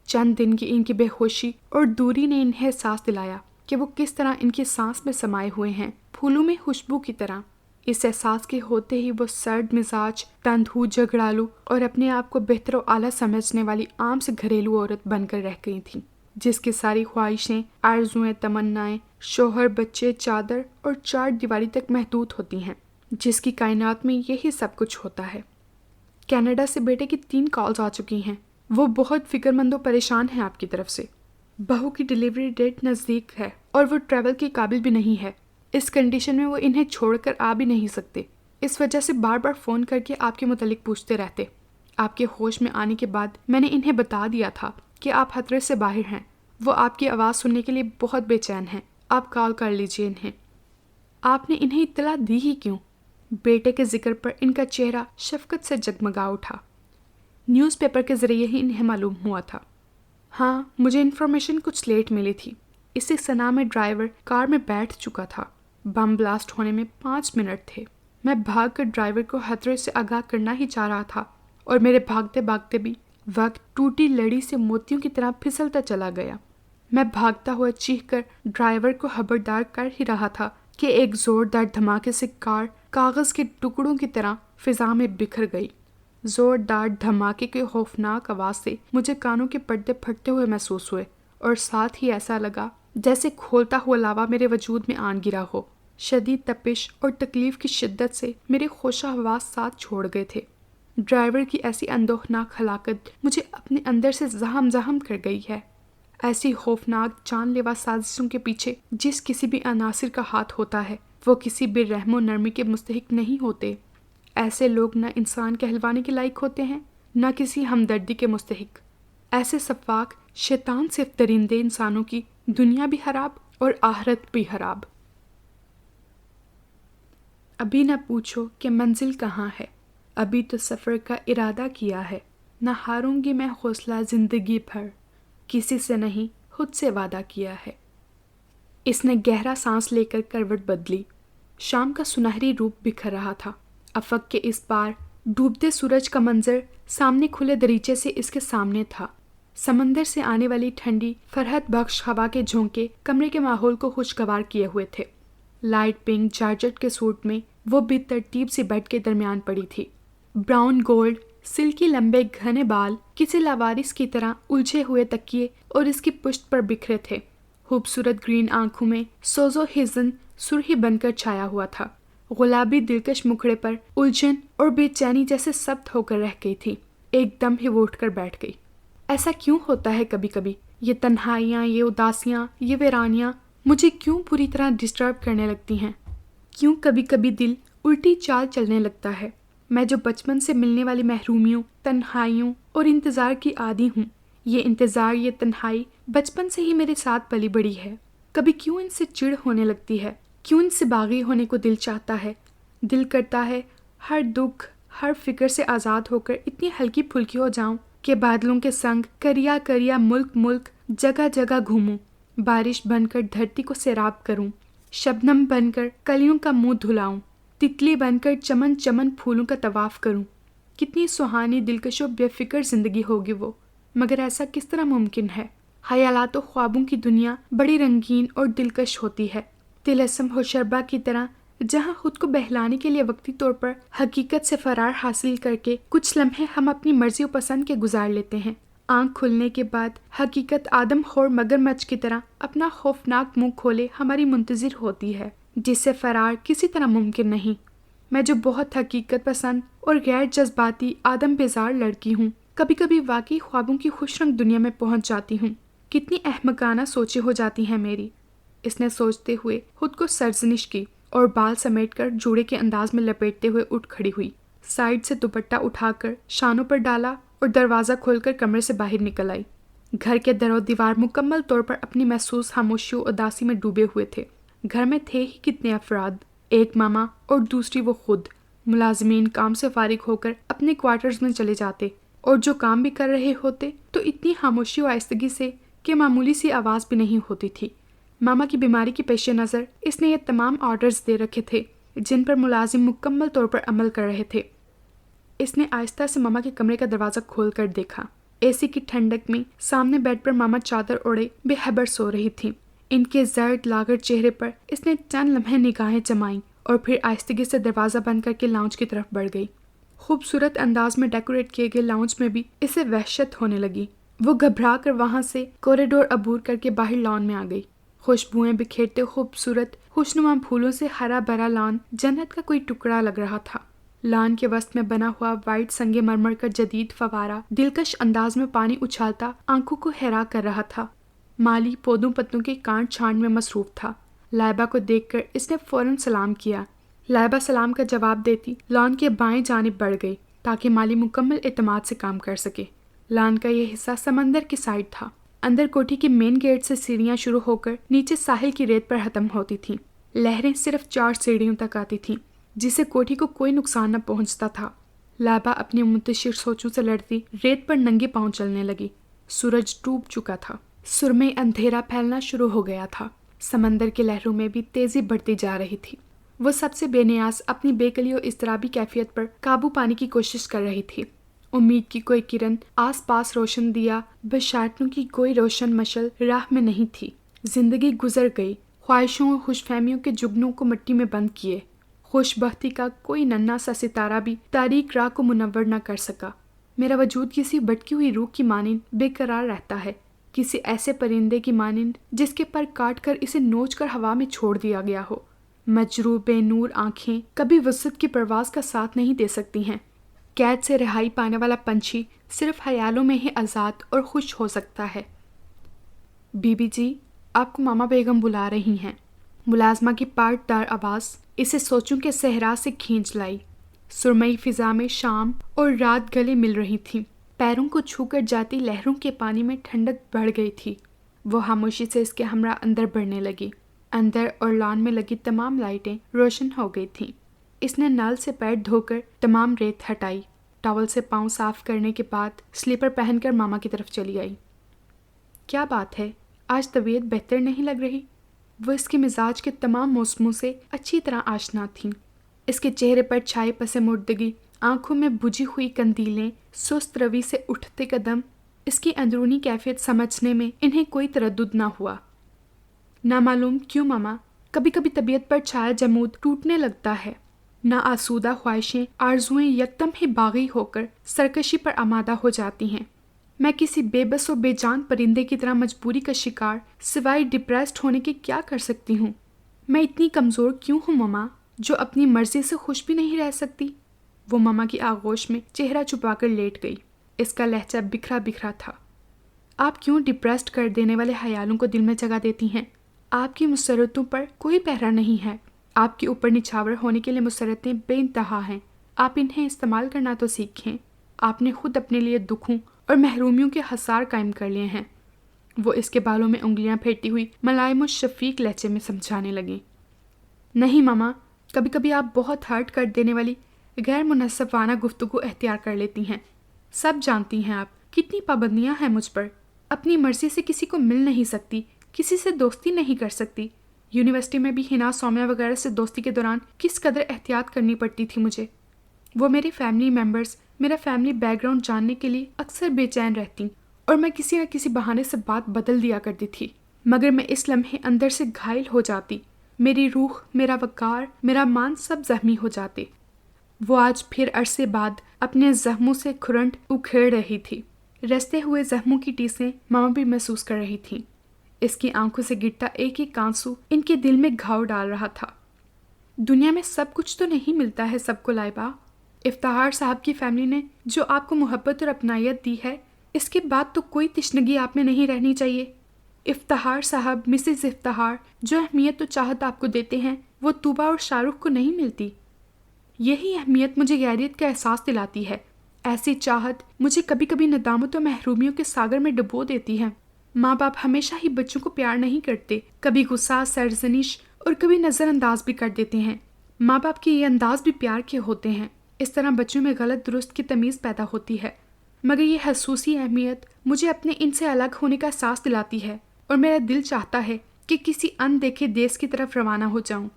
چند دن کی ان کی بے ہوشی اور دوری نے انہیں احساس دلایا کہ وہ کس طرح ان کی سانس میں سمائے ہوئے ہیں، پھولوں میں خوشبو کی طرح۔ اس احساس کے ہوتے ہی وہ سرد مزاج، تندہو، جھگڑالو اور اپنے آپ کو بہتر و اعلیٰ سمجھنے والی عام سے گھریلو عورت بن کر رہ گئی تھیں، جس کی ساری خواہشیں، آرزوئیں، تمنائیں شوہر، بچے، چادر اور چار دیواری تک محدود ہوتی ہیں، جس کی کائنات میں یہی سب کچھ ہوتا ہے۔ کینیڈا سے بیٹے کی 3 کالز آ چکی ہیں۔ وہ بہت فکر مند و پریشان ہیں آپ کی طرف سے۔ بہو کی ڈیلیوری ڈیٹ نزدیک ہے اور وہ ٹریول کے قابل بھی نہیں ہے۔ اس کنڈیشن میں وہ انہیں چھوڑ کر آ بھی نہیں سکتے، اس وجہ سے بار بار فون کر کے آپ کے متعلق پوچھتے رہتے۔ آپ کے ہوش میں آنے کے بعد میں نے انہیں بتا دیا تھا کہ آپ خطرے سے باہر ہیں۔ وہ آپ کی آواز سننے کے لیے بہت بے چین ہیں۔ آپ کال کر لیجئے انہیں۔ آپ نے انہیں اطلاع دی ہی کیوں؟ بیٹے کے ذکر پر ان کا چہرہ شفقت سے جگمگا اٹھا۔ نیوز پیپر کے ذریعے ہی انہیں معلوم ہوا تھا۔ ہاں، مجھے انفارمیشن کچھ لیٹ ملی تھی۔ اسی سنا میں ڈرائیور کار میں بیٹھ چکا تھا۔ بم بلاسٹ ہونے میں 5 منٹ تھے۔ میں بھاگ کر ڈرائیور کو خطرے سے آگاہ کرنا ہی چاہ رہا تھا، اور میرے بھاگتے بھاگتے بھی وقت ٹوٹی لڑی سے موتیوں کی طرح پھسلتا چلا گیا۔ میں بھاگتا ہوا چیخ کر ڈرائیور کو خبردار کر ہی رہا تھا کہ ایک زوردار دھماکے سے کار کاغذ کے ٹکڑوں کی طرح فضا میں بکھر گئی۔ زوردار دھماکے کے خوفناک آواز سے مجھے کانوں کے پردے پھٹتے ہوئے محسوس ہوئے، اور ساتھ ہی ایسا لگا جیسے کھولتا ہوا لاوا میرے وجود میں آن گرا ہو۔ شدید تپش اور تکلیف کی شدت سے میرے ہوش حواس ساتھ چھوڑ گئے تھے۔ ڈرائیور کی ایسی اندوہناک ہلاکت مجھے اپنے اندر سے زہم زہم کر گئی ہے۔ ایسی خوفناک جان لیوا سازشوں کے پیچھے جس کسی بھی عناصر کا ہاتھ ہوتا ہے، وہ کسی بھی رحم و نرمی کے مستحق نہیں ہوتے۔ ایسے لوگ نہ انسان کہلوانے کے لائق ہوتے ہیں، نہ کسی ہمدردی کے مستحق۔ ایسے سفاک شیطان صرف درندے انسانوں کی دنیا بھی خراب اور آخرت بھی خراب۔ ابھی نہ پوچھو کہ منزل کہاں ہے، ابھی تو سفر کا ارادہ کیا ہے، نہ ہاروں گی میں حوصلہ زندگی بھر، کسی سے نہیں خود سے وعدہ کیا ہے۔ اس نے گہرا سانس لے کر کروٹ بدلی۔ شام کا سنہری روپ بکھر رہا تھا۔ افق کے اس پار ڈوبتے سورج کا منظر سامنے کھلے دریچے سے اس کے سامنے تھا۔ سمندر سے آنے والی ٹھنڈی فرحت بخش ہوا کے جھونکے کمرے کے ماحول کو خوشگوار کیے ہوئے تھے۔ لائٹ پنک جارجٹ کے سوٹ میں وہ بے ترتیب سی بیڈ کے درمیان پڑی تھی۔ براؤن گولڈ سلکی لمبے گھنے بال کسی لاوارث کی طرح الجھے ہوئے تکیے اور اس کی پشت پر بکھرے تھے۔ خوبصورت گرین آنکھوں میں سوز و حزن سرخی بن کر چھایا ہوا تھا۔ گلابی دلکش مکھڑے پر الجھن اور بے چینی جیسے ثبت ہو کر رہ گئی تھی۔ ایک دم ہی وہ اٹھ کر بیٹھ گئی۔ ایسا کیوں ہوتا ہے کبھی کبھی؟ یہ تنہائیاں، یہ اداسیاں، یہ ویرانیاں مجھے کیوں پوری طرح ڈسٹرب کرنے لگتی ہیں؟ کیوں کبھی کبھی دل الٹی چال چلنے لگتا ہے؟ میں جو بچپن سے ملنے والی محرومیوں، تنہائیوں اور انتظار کی عادی ہوں، یہ انتظار، یہ تنہائی بچپن سے ہی میرے ساتھ پلی بڑھی ہے۔ کبھی کیوں ان سے چڑ ہونے لگتی ہے؟ کیوں ان سے باغی ہونے کو دل چاہتا ہے؟ دل کرتا ہے ہر دکھ، ہر فکر سے آزاد ہو کر اتنی ہلکی پھلکی ہو جاؤں کہ بادلوں کے سنگ کریا کریا ملک ملک جگہ جگہ گھوموں، بارش بن کر دھرتی کو سیراب کروں، شبنم بن کر کلیوں کا منہ دھلاؤں، تتلی بن کر چمن چمن پھولوں کا طواف کروں۔ کتنی سہانی، دلکش و بے فکر زندگی ہوگی وہ، مگر ایسا کس طرح ممکن ہے؟ خیالات و خوابوں کی دنیا بڑی رنگین اور دلکش ہوتی ہے، طلسم و شربا کی طرح، جہاں خود کو بہلانے کے لیے وقتی طور پر حقیقت سے فرار حاصل کر کے کچھ لمحے ہم اپنی مرضی و پسند کے گزار لیتے ہیں۔ آنکھ کھلنے کے بعد حقیقت آدم خور مگرمچھ کی طرح اپنا خوفناک منہ کھولے ہماری منتظر ہوتی ہے، جس سے فرار کسی طرح ممکن نہیں۔ میں جو بہت حقیقت پسند اور غیر جذباتی آدم بیزار لڑکی ہوں، کبھی کبھی واقعی خوابوں کی خوش رنگ دنیا میں پہنچ جاتی ہوں۔ کتنی احمقانہ سوچیں ہو جاتی ہیں میری۔ اس نے سوچتے ہوئے خود کو سرزنش کی اور بال سمیٹ کر جوڑے کے انداز میں لپیٹتے ہوئے اٹھ کھڑی ہوئی۔ سائیڈ سے دوپٹہ اٹھا کر شانوں پر ڈالا اور دروازہ کھول کر کمرے سے باہر نکل آئی۔ گھر کے در و دیوار مکمل طور پر اپنی محسوس خاموشی و اداسی میں ڈوبے ہوئے تھے۔ گھر میں تھے ہی کتنے افراد، ایک ماما اور دوسری وہ خود۔ ملازمین کام سے فارغ ہو کر اپنے کوارٹرز میں چلے جاتے، اور جو کام بھی کر رہے ہوتے تو اتنی خاموشی و آہستگی سے کہ معمولی سی آواز بھی نہیں ہوتی تھی۔ ماما کی بیماری کے پیش نظر اس نے یہ تمام آرڈرز دے رکھے تھے جن پر ملازم مکمل طور پر عمل کر رہے تھے۔ اس نے آہستہ سے ماما کے کمرے کا دروازہ کھول کر دیکھا۔ اے سی کی ٹھنڈک میں سامنے بیڈ پر ماما چادر اوڑھے بے خبر سو رہی تھیں۔ ان کے زرد لاغر چہرے پر اس نے چند لمحے نگاہیں جمائیں اور پھر آہستگی سے دروازہ بند کر کے لاؤنج کی طرف بڑھ گئی۔ خوبصورت انداز میں ڈیکوریٹ کیے گئے لاؤنج میں بھی اسے وحشت ہونے لگی۔ وہ گھبرا کر وہاں سے کوریڈور عبور کر کے باہر لان میں آ گئی۔ خوشبوئیں بکھیرتے خوبصورت خوشنما پھولوں سے ہرا بھرا لان جنت کا کوئی ٹکڑا لگ رہا تھا۔ لان کے وسط میں بنا ہوا وائٹ سنگ مرمر کا جدید فوارہ دلکش انداز میں پانی اچھالتا آنکھوں کو حیران کر رہا تھا۔ مالی پودوں پتوں کے کانٹ چھانٹ میں مصروف تھا۔ لائبہ کو دیکھ کر اس نے فوراً سلام کیا۔ لائبہ سلام کا جواب دیتی لان کے بائیں جانب بڑھ گئی تاکہ مالی مکمل اعتماد سے کام کر سکے۔ لان کا یہ حصہ سمندر کی سائڈ تھا۔ اندر کوٹھی کے مین گیٹ سے سیڑھیاں شروع ہو کر نیچے ساحل کی ریت پر ختم ہوتی تھیں۔ لہریں صرف 4 سیڑھیوں تک آتی تھیں جس سے کوٹھی کو کوئی نقصان نہ پہنچتا تھا۔ لائبہ اپنی منتشر سوچوں سے لڑتی ریت پر ننگے پاؤں چلنے لگی۔ سورج ڈوب چکا تھا۔ سرمئی اندھیرا پھیلنا شروع ہو گیا تھا۔ سمندر کی لہروں میں بھی تیزی بڑھتی جا رہی تھی۔ وہ سب سے بے نیاز اپنی بےکلی و اضطرابی کیفیت پر قابو پانے کی کوشش کر رہی تھی۔ امید کی کوئی کرن، آس پاس روشن دیا، بشارتوں کی کوئی روشن مشل راہ میں نہیں تھی۔ زندگی گزر گئی، خواہشوں اور خوش فہمیوں کے جگنوں کو مٹی میں بند کیے۔ خوش بختی کا کوئی ننھا سا ستارہ بھی تاریک راہ کو منور نہ کر سکا۔ میرا وجود کسی بھٹکی ہوئی روح کی مانند بے قرار رہتا ہے، کسی ایسے پرندے کی مانند جس کے پر کاٹ کر اسے نوچ کر ہوا میں چھوڑ دیا گیا ہو۔ مجروح بے نور آنکھیں کبھی وسعت کی پرواز کا ساتھ نہیں دے سکتی ہیں۔ قید سے رہائی پانے والا پنچھی صرف خیالوں میں ہی آزاد اور خوش ہو سکتا ہے۔ بی بی جی، آپ کو ماما بیگم بلا رہی ہیں۔ ملازمہ کی پاٹ دار آواز اسے سوچوں کے صحرا سے کھینچ لائی۔ سرمئی فضا میں شام اور رات گلے مل رہی تھیں۔ پیروں کو چھو کر جاتی لہروں کے پانی میں ٹھنڈک بڑھ گئی تھی۔ وہ خاموشی سے اس کے ہمراہ اندر بڑھنے لگی۔ اندر اور لان میں لگی تمام لائٹیں روشن ہو گئی تھیں۔ اس نے نل سے پیر دھو کر تمام ریت ہٹائی۔ ٹاول سے پاؤں صاف کرنے کے بعد سلیپر پہن کر ماما کی طرف چلی آئی۔ کیا بات ہے، آج طبیعت بہتر نہیں لگ رہی؟ وہ اس کے مزاج کے تمام موسموں سے اچھی طرح آشنا تھیں۔ اس کے چہرے پر چھائی پس مردگی، آنکھوں میں بجھی ہوئی قندیلیں، سست روی سے اٹھتے قدم، اس کی اندرونی کیفیت سمجھنے میں انہیں کوئی تردد نہ ہوا۔ نامعلوم کیوں ماما، کبھی کبھی طبیعت پر چھایا جمود ٹوٹنے لگتا ہے۔ نا آسودہ خواہشیں، آرزوئیں یکدم ہی باغی ہو کر سرکشی پر آمادہ ہو جاتی ہیں۔ میں کسی بے بس و بے جان پرندے کی طرح مجبوری کا شکار سوائے ڈپریسڈ ہونے کے کیا کر سکتی ہوں؟ میں اتنی کمزور کیوں ہوں ماما، جو اپنی مرضی سے خوش بھی نہیں رہ سکتی؟ وہ ماما کی آغوش میں چہرہ چھپا کر لیٹ گئی۔ اس کا لہجہ بکھرا بکھرا تھا۔ آپ کیوں ڈپریسڈ کر دینے والے خیالوں کو دل میں جگہ دیتی ہیں؟ آپ کی مسرتوں پر کوئی پہرا نہیں ہے۔ آپ کے اوپر نچھاور ہونے کے لیے مسرتیں بے انتہا ہیں۔ آپ انہیں استعمال کرنا تو سیکھیں۔ آپ نے خود اپنے لیے دکھوں اور محرومیوں کے حصار قائم کر لیے ہیں۔ وہ اس کے بالوں میں انگلیاں پھیرتی ہوئی ملائم و شفیق لہجے میں سمجھانے لگیں۔ نہیں ماما، کبھی کبھی آپ بہت ہرٹ کر دینے والی غیر منصفانہ گفتگو اختیار کر لیتی ہیں۔ سب جانتی ہیں آپ کتنی پابندیاں ہیں مجھ پر۔ اپنی مرضی سے کسی کو مل نہیں سکتی، کسی سے دوستی نہیں کر سکتی۔ یونیورسٹی میں بھی ہنا سومیا وغیرہ سے دوستی کے دوران کس قدر احتیاط کرنی پڑتی تھی مجھے۔ وہ میرے فیملی ممبرز میرا فیملی بیک گراؤنڈ جاننے کے لیے اکثر بے چین رہتی اور میں کسی نہ کسی بہانے سے بات بدل دیا کرتی تھی، مگر میں اس لمحے اندر سے گھائل ہو جاتی۔ میری روح، میرا وقار، میرا مان سب زخمی ہو جاتے۔ وہ آج پھر عرصے بعد اپنے زخموں سے کھرنٹ اکھیڑ رہی تھی۔ رستے ہوئے زخموں کی ٹیسیں ماما بھی محسوس کر رہی تھیں۔ اس کی آنکھوں سے گرتا ایک ایک آنسو ان کے دل میں گھاؤ ڈال رہا تھا۔ دنیا میں سب کچھ تو نہیں ملتا ہے سب کو لائبہ۔ افتخار صاحب کی فیملی نے جو آپ کو محبت اور اپنائیت دی ہے، اس کے بعد تو کوئی تشنگی آپ میں نہیں رہنی چاہیے۔ افتخار صاحب، مسز افتخار جو اہمیت و چاہت آپ کو دیتے ہیں، وہ طوبہ اور شاہ رخ کو نہیں ملتی۔ یہی اہمیت مجھے غیریت کا احساس دلاتی ہے۔ ایسی چاہت مجھے کبھی کبھی ندامت و محرومیوں کے ساگر میں ڈبو دیتی ہے۔ ماں باپ ہمیشہ ہی بچوں کو پیار نہیں کرتے، کبھی غصہ، سرزنش اور کبھی نظر انداز بھی کر دیتے ہیں۔ ماں باپ کے یہ انداز بھی پیار کے ہوتے ہیں۔ اس طرح بچوں میں غلط درست کی تمیز پیدا ہوتی ہے، مگر یہ حسوسی اہمیت مجھے اپنے ان سے الگ ہونے کا احساس دلاتی ہے، اور میرا دل چاہتا ہے کہ کسی ان دیکھے دیس کی طرف روانہ ہو جاؤں۔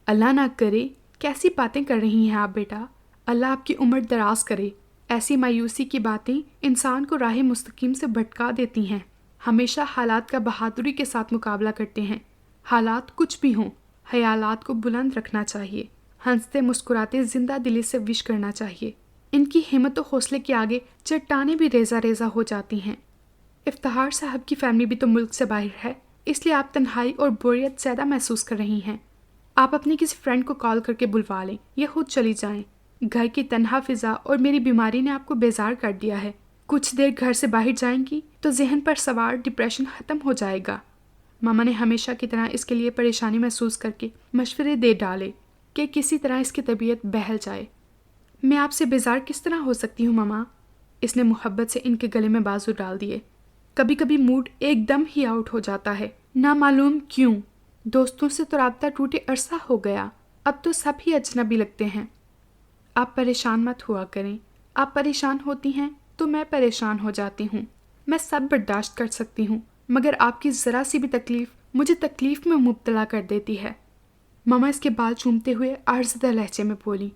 اللہ نہ کرے، کیسی باتیں کر رہی ہیں آپ بیٹا؟ اللہ آپ کی عمر دراز کرے۔ ایسی مایوسی کی باتیں انسان کو راہ مستقیم سے بھٹکا دیتی ہیں۔ ہمیشہ حالات کا بہادری کے ساتھ مقابلہ کرتے ہیں۔ حالات کچھ بھی ہوں، خیالات کو بلند رکھنا چاہیے، ہنستے مسکراتے زندہ دلی سے وش کرنا چاہیے۔ ان کی ہمت و حوصلے کے آگے چٹانیں بھی ریزہ ریزہ ہو جاتی ہیں۔ افتخار صاحب کی فیملی بھی تو ملک سے باہر ہے، اس لیے آپ تنہائی اور بوریت زیادہ محسوس کر رہی ہیں۔ آپ اپنی کسی فرینڈ کو کال کر کے بلوا لیں یا خود چلی جائیں۔ گھر کی تنہا فضا اور میری بیماری نے آپ کو بیزار کر دیا ہے۔ کچھ دیر گھر سے باہر جائیں گی تو ذہن پر سوار ڈپریشن ختم ہو جائے گا۔ ماما نے ہمیشہ کی طرح اس کے لیے پریشانی محسوس کر کے مشورے دے ڈالے کہ کسی طرح اس کی طبیعت بہل جائے۔ میں آپ سے بیزار کس طرح ہو سکتی ہوں ماما؟ اس نے محبت سے ان کے گلے میں بازو ڈال دیے۔ کبھی کبھی موڈ ایک دم ہی آؤٹ ہو جاتا ہے، نہ معلوم کیوں۔ دوستوں سے تو رابطہ ٹوٹے عرصہ ہو گیا، اب تو سب ہی اجنبی لگتے ہیں۔ آپ پریشان مت ہوا کریں، آپ پریشان ہوتی ہیں تو میں پریشان ہو جاتی ہوں۔ میں سب برداشت کر سکتی ہوں، مگر آپ کی ذرا سی بھی تکلیف مجھے تکلیف میں مبتلا کر دیتی ہے۔ ماما اس کے بال چومتے ہوئے آرزدہ لہجے میں بولی۔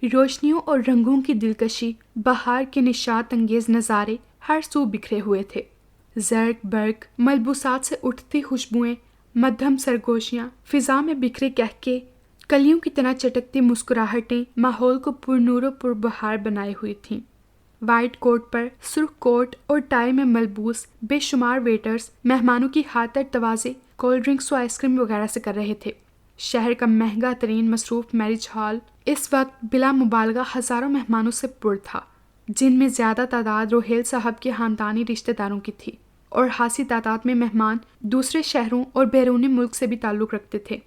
روشنیوں اور رنگوں کی دلکشی، بہار کے نشاط انگیز نظارے ہر سو بکھرے ہوئے تھے۔ زرق برق ملبوسات سے اٹھتی خوشبوئیں، مدھم سرگوشیاں، فضا میں بکھرے کہکے، کلیوں کی طرح چٹکتی مسکراہٹیں ماحول کو پر نور و پر بہار بنائے ہوئی تھیں۔ وائٹ کوٹ پر سرخ کوٹ اور ٹائی میں ملبوس بے شمار ویٹرز مہمانوں کی خاطر توازے کولڈ ڈرنکس و آئس کریم وغیرہ سے کر رہے تھے۔ شہر کا مہنگا ترین مصروف میرج ہال اس وقت بلا مبالغہ ہزاروں مہمانوں سے پر تھا، جن میں زیادہ تعداد روہیل صاحب کے خاندانی رشتہ داروں کی تھی، اور خاصی تعداد میں مہمان دوسرے شہروں اور بیرون ملک سے بھی تعلق رکھتے تھے۔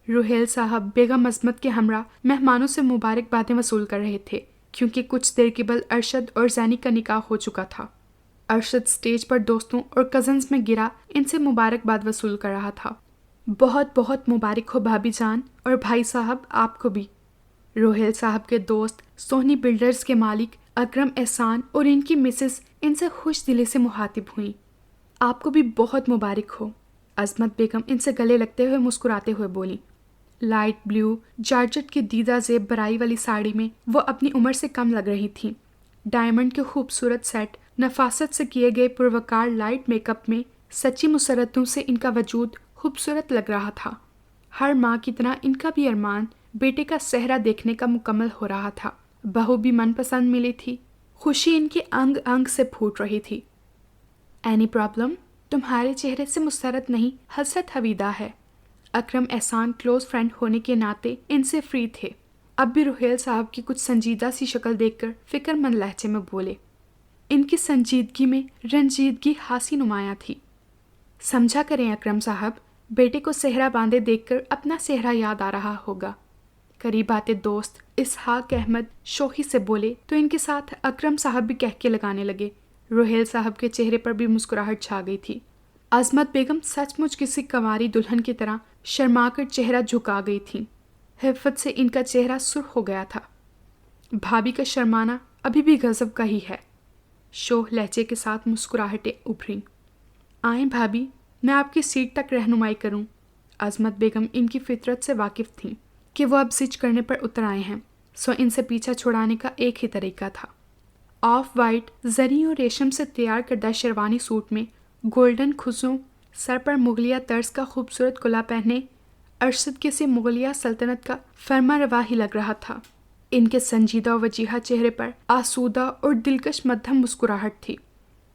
روہیل صاحب بیگم عظمت کے ہمراہ مہمانوں سے مبارکبادیں وصول کر رہے تھے، کیونکہ کچھ دیر قبل ارشد اور زینی کا نکاح ہو چکا تھا۔ ارشد سٹیج پر دوستوں اور کزنز میں گرا ان سے مبارکباد وصول کر رہا تھا۔ بہت بہت مبارک ہو بھابی جان اور بھائی صاحب آپ کو بھی۔ روہیل صاحب کے دوست سونی بلڈرز کے مالک اکرم احسان اور ان کی مسز ان سے خوش دلی سے مخاطب ہوئیں۔ آپ کو بھی بہت مبارک ہو۔ عظمت بیگم ان سے گلے لگتے ہوئے مسکراتے ہوئے بولی۔ لائٹ بلیو جارجٹ کی دیدہ زیب برائی والی ساڑی میں وہ اپنی عمر سے کم لگ رہی تھیں۔ ڈائمنڈ کے خوبصورت سیٹ، نفاست سے کیے گئے پروکار لائٹ میک اپ میں سچی مسرتوں سے ان کا وجود خوبصورت لگ رہا تھا۔ ہر ماں کی طرح ان کا بھی ارمان بیٹے کا صحرا دیکھنے کا مکمل ہو رہا تھا۔ بہو بھی من پسند ملی تھی، خوشی ان کے انگ انگ سے پھوٹ رہی تھی۔ Any problem? تمہارے چہرے سے مسرت نہیں، حسرت حویدہ ہے۔ اکرم احسان کلوز فرینڈ ہونے کے ناطے ان سے فری تھے۔ اب بھی روہیل صاحب کی کچھ سنجیدہ سی شکل دیکھ کر فکر مند لہجے میں بولے۔ ان کی سنجیدگی میں رنجیدگی خاصی نمایاں تھی۔ سمجھا کریں اکرم صاحب، بیٹے کو صحرا باندھے دیکھ کر اپنا صحرا یاد آ رہا ہوگا۔ قریب آتے دوست اسحاق احمد شوخی سے بولے تو ان کے ساتھ اکرم صاحب بھی کہکے لگانے لگے۔ روہیل صاحب کے چہرے پر بھی مسکراہٹ چھا گئی تھی۔ عظمت بیگم سچ مچ کسی کنواری دلہن کی طرح شرما کر چہرہ جھکا گئی تھیں۔ حفت سے ان کا چہرہ سرخ ہو گیا تھا۔ بھابھی کا شرمانا ابھی بھی غضب کا ہی ہے۔ شوخ لہجے کے ساتھ مسکراہٹیں ابھریں۔ آئیں بھابھی، میں آپ کی سیٹ تک رہنمائی کروں۔ عظمت بیگم ان کی فطرت سے واقف تھیں کہ وہ اب زج کرنے پر اتر آئے ہیں، سو ان سے پیچھا چھڑانے کا ایک ہی طریقہ تھا۔ آف وائٹ زری اور ریشم سے تیار کردہ شیروانی سوٹ میں گولڈن خزوں، سر پر مغلیہ طرز کا خوبصورت کلا پہنے ارشد کسی مغلیہ سلطنت کا فرما روا ہی لگ رہا تھا۔ ان کے سنجیدہ و وجیحہ چہرے پر آسودہ اور دلکش مدھم مسکراہٹ تھی۔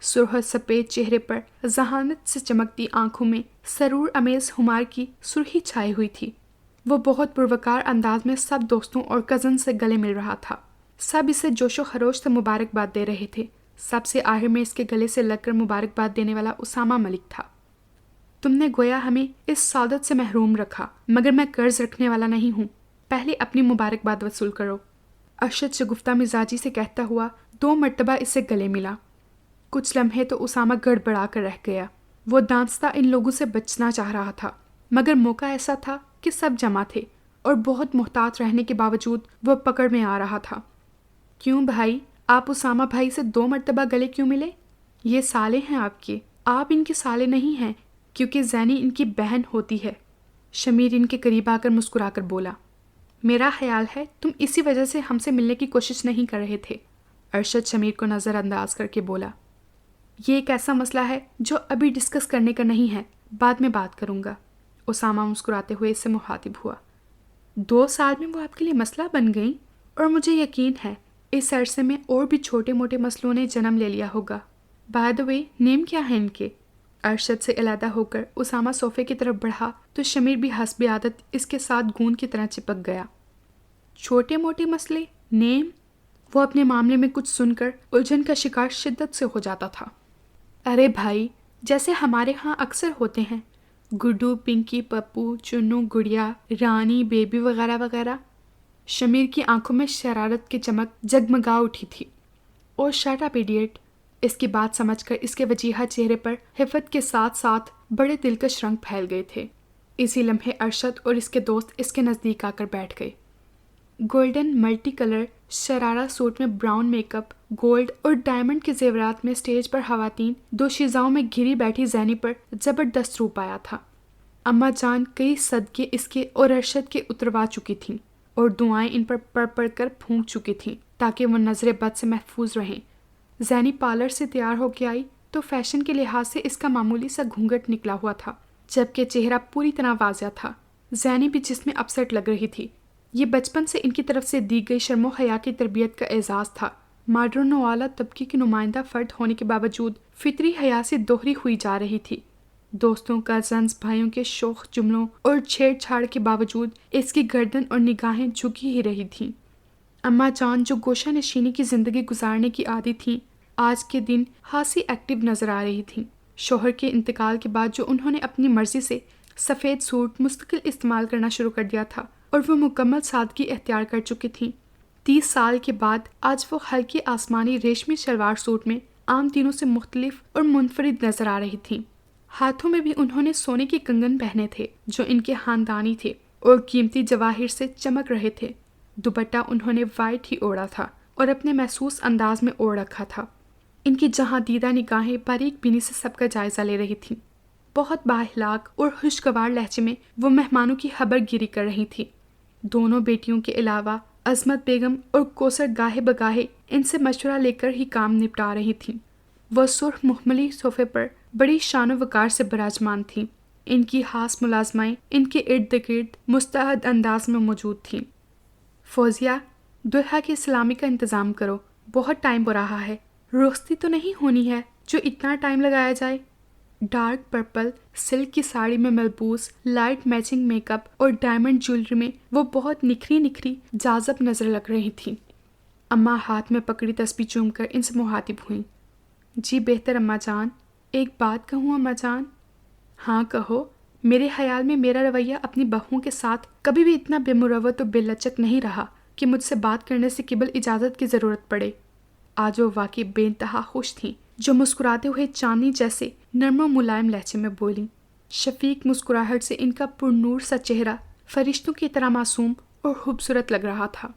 سرخ سفید چہرے پر ذہانت سے چمکتی آنکھوں میں سرور امیز خمار کی سرخی چھائی ہوئی تھی۔ وہ بہت پروکار انداز میں سب دوستوں اور کزن سے گلے مل رہا تھا۔ سب اسے جوش و خروش سے مبارکباد دے رہے تھے۔ سب سے آخر میں اس کے گلے سے لگ کر مبارکباد دینے والا اسامہ ملک تھا۔ تم نے گویا ہمیں اس سعادت سے محروم رکھا، مگر میں قرض رکھنے والا نہیں ہوں، پہلے اپنی مبارکباد وصول کرو۔ ارشد شگفتہ مزاجی سے کہتا ہوا 2 مرتبہ اس سے گلے ملا۔ کچھ لمحے تو اسامہ گڑبڑا کر رہ گیا۔ وہ دانستہ ان لوگوں سے بچنا چاہ رہا تھا، مگر موقع ایسا تھا کہ سب جمع تھے اور بہت محتاط رہنے کے باوجود وہ پکڑ میں آ رہا تھا۔ کیوں بھائی، آپ اسامہ بھائی سے 2 مرتبہ گلے کیوں ملے؟ یہ سالے ہیں آپ کے، آپ ان کے سالے نہیں ہیں، کیونکہ زینی ان کی بہن ہوتی ہے۔ شمیر ان کے قریب آ کر مسکرا کر بولا۔ میرا خیال ہے تم اسی وجہ سے ہم سے ملنے کی کوشش نہیں کر رہے تھے۔ ارشد شمیر کو نظر انداز کر کے بولا۔ یہ ایک ایسا مسئلہ ہے جو ابھی ڈسکس کرنے کا نہیں ہے، بعد میں بات کروں گا۔ اسامہ مسکراتے ہوئے اس سے مخاطب ہوا۔ 2 سال میں وہ آپ کے لیے مسئلہ بن گئیں، اور مجھے یقین ہے اس عرصے میں اور بھی چھوٹے موٹے مسئلوں نے جنم لے لیا ہوگا۔ بائی دی وے، نیم کیا ہے ان کے؟ ارشد سے علیحدہ ہو کر اسامہ صوفے کی طرف بڑھا تو شمیر بھی حسب عادت اس کے ساتھ گوند کی طرح چپک گیا۔ چھوٹے موٹے مسئلے، نیم؟ وہ اپنے معاملے میں کچھ سن کر الجھن کا شکار شدت سے ہو جاتا تھا۔ ارے بھائی، جیسے ہمارے ہاں اکثر ہوتے ہیں، گڈو، پنکی، پپو، چنو، گڑیا، رانی، بیبی وغیرہ وغیرہ۔ شمیر کی آنکھوں میں شرارت کی چمک جگمگا اٹھی تھی۔ اور شٹ اپ ایڈیٹ! اس کی بات سمجھ کر اس کے وجیہہ چہرے پر حفت کے ساتھ ساتھ بڑے دلکش رنگ پھیل گئے تھے۔ اسی لمحے ارشد اور اس کے دوست اس کے نزدیک آ کر بیٹھ گئے۔ Golden multi colour sharara suit میں براؤن میک اپ، گولڈ اور ڈائمنڈ کے زیورات میں اسٹیج پر خواتین دوشیزاؤں میں گھری بیٹھی زینی پر زبردست روپ آیا تھا۔ اماں جان کئی صدقے اس کے اور ارشد کے اتروا چکی تھیں اور دعائیں ان پر پڑھ پڑھ کر پھونک چکی تھیں تاکہ وہ نظر بد سے محفوظ رہیں۔ زینی پارلر سے تیار ہو کے آئی تو فیشن کے لحاظ سے اس کا معمولی سا گھونگھٹ نکلا ہوا تھا، جبکہ چہرہ پوری طرح واضح تھا۔ زینی بھی جس میں اپسٹ لگ رہی تھی۔ یہ بچپن سے ان کی طرف سے دی گئی شرم و حیا کی تربیت کا اعزاز تھا۔ ماڈرن و اعلیٰ طبقے کی نمائندہ فرد ہونے کے باوجود فطری حیا سے دوہری ہوئی جا رہی تھی۔ دوستوں، کزنز، بھائیوں کے شوخ جملوں اور چھیڑ چھاڑ کے باوجود اس کی گردن اور نگاہیں جھکی ہی رہی تھیں۔ اماں جان جو گوشہ نشینی کی زندگی گزارنے کی عادی تھیں، آج کے دن خاصی ایکٹیو نظر آ رہی تھیں۔ شوہر کے انتقال کے بعد جو انہوں نے اپنی مرضی سے سفید سوٹ مستقل استعمال کرنا شروع کر دیا تھا اور وہ مکمل سادگی اختیار کر چکی تھیں، 30 سال کے بعد آج وہ ہلکی آسمانی ریشمی شلوار سوٹ میں عام دنوں سے مختلف اور منفرد نظر آ رہی تھیں۔ ہاتھوں میں بھی انہوں نے سونے کے کنگن پہنے تھے جو ان کے خاندانی تھے اور قیمتی جواہر سے چمک رہے تھے۔ دوپٹہ انہوں نے وائٹ ہی اوڑھا تھا اور اپنے محسوس انداز میں اوڑھ رکھا تھا۔ ان کی جہاں دیدہ نگاہیں باریک بینی سے سب کا جائزہ لے رہی تھیں۔ بہت بااخلاق اور خوشگوار لہجے میں وہ مہمانوں کی خبر گیری کر رہی تھیں۔ دونوں بیٹیوں کے علاوہ عظمت بیگم اور کوثر گاہے بگاہے ان سے مشورہ لے کر ہی کام نپٹا رہی تھیں۔ وہ سرخ مخملی صوفے پر بڑی شان و وقار سے براجمان تھیں۔ ان کی خاص ملازمائیں ان کے ارد گرد مستعد انداز میں موجود تھیں۔ فوزیہ، دلہا کی سلامی کا انتظام کرو، بہت ٹائم ہو رہا ہے۔ رخصتی تو نہیں ہونی ہے جو اتنا ٹائم لگایا جائے۔ ڈارک پرپل سلک کی ساڑی میں ملبوس لائٹ میچنگ میک اپ اور ڈائمنڈ جیولری میں وہ بہت نکھری جاذب نظر لگ رہی تھیں۔ اماں ہاتھ میں پکڑی تسبیح چوم کر ان سے مخاطب ہوئیں۔ جی بہتر اماں جان، ایک بات کہوں اماں جان؟ ہاں کہو۔ میرے خیال میں میرا رویہ اپنی بہوؤں کے ساتھ کبھی بھی اتنا بے مروت و بے لچک نہیں رہا کہ مجھ سے بات کرنے سے قبل اجازت کی ضرورت پڑے۔ آج وہ واقعی بے انتہا خوش تھیں، جو مسکراتے ہوئے چاندنی جیسے نرم و ملائم لہجے میں بولیں۔ شفیق مسکراہٹ سے ان کا پرنور سا چہرہ فرشتوں کی طرح معصوم اور خوبصورت لگ رہا تھا۔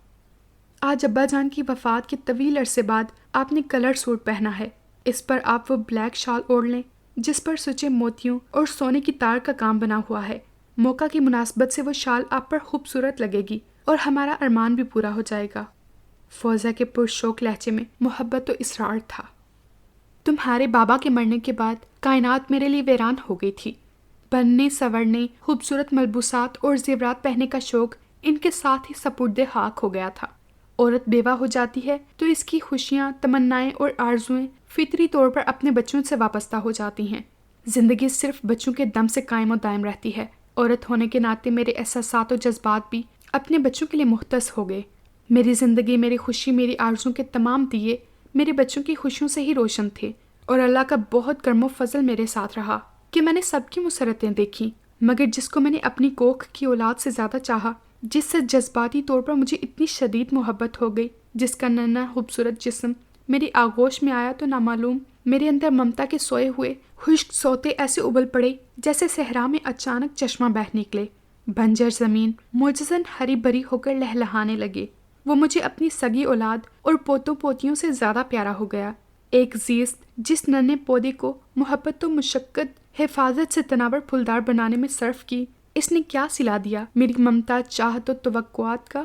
آج ابا جان کی وفات کے طویل عرصے بعد آپ نے کلر سوٹ پہنا ہے، اس پر آپ وہ بلیک شال اوڑھ لیں جس پر سچے موتیوں اور سونے کی تار کا کام بنا ہوا ہے۔ موقع کی مناسبت سے وہ شال آپ پر خوبصورت لگے گی اور ہمارا ارمان بھی پورا ہو جائے گا۔ فوزیہ کے پرشوق لہجے میں محبت و اصرار تھا۔ تمہارے بابا کے مرنے کے بعد کائنات میرے لیے ویران ہو گئی تھی۔ بننے سنورنے، خوبصورت ملبوسات اور زیورات پہننے کا شوق ان کے ساتھ ہی سپرد خاک ہو گیا تھا۔ عورت بیوہ ہو جاتی ہے تو اس کی خوشیاں، تمنائیں اور آرزوئیں فطری طور پر اپنے بچوں سے وابستہ ہو جاتی ہیں۔ زندگی صرف بچوں کے دم سے قائم و دائم رہتی ہے۔ عورت ہونے کے ناطے میرے احساسات و جذبات بھی اپنے بچوں کے لیے مختص ہو گئے۔ میری زندگی، میری خوشی، میری آرزوؤں کے تمام دیے میرے بچوں کی خوشیوں سے ہی روشن تھے، اور اللہ کا بہت کرم و فضل میرے ساتھ رہا کہ میں نے سب کی مسرتیں دیکھیں، مگر جس کو میں نے اپنی کوکھ کی اولاد سے زیادہ چاہا، جس سے جذباتی طور پر مجھے اتنی شدید محبت ہو گئی، جس کا ننھا خوبصورت جسم میری آغوش میں آیا تو نامعلوم میرے اندر ممتا کے سوئے ہوئے خشک سوتے ایسے ابل پڑے جیسے صحرا میں اچانک چشمہ بہہ نکلے۔ بنجر زمین معجزاً ہری بھری ہو کر لہلہانے لگے۔ وہ مجھے اپنی سگی اولاد اور پوتوں پوتیوں سے زیادہ پیارا ہو گیا۔ ایک زیست جس ننھے پودے کو محبت و مشقت حفاظت سے تناور پھولدار بنانے میں صرف کی، اس نے کیا سلا دیا میری ممتا، چاہت و توقعات کا؟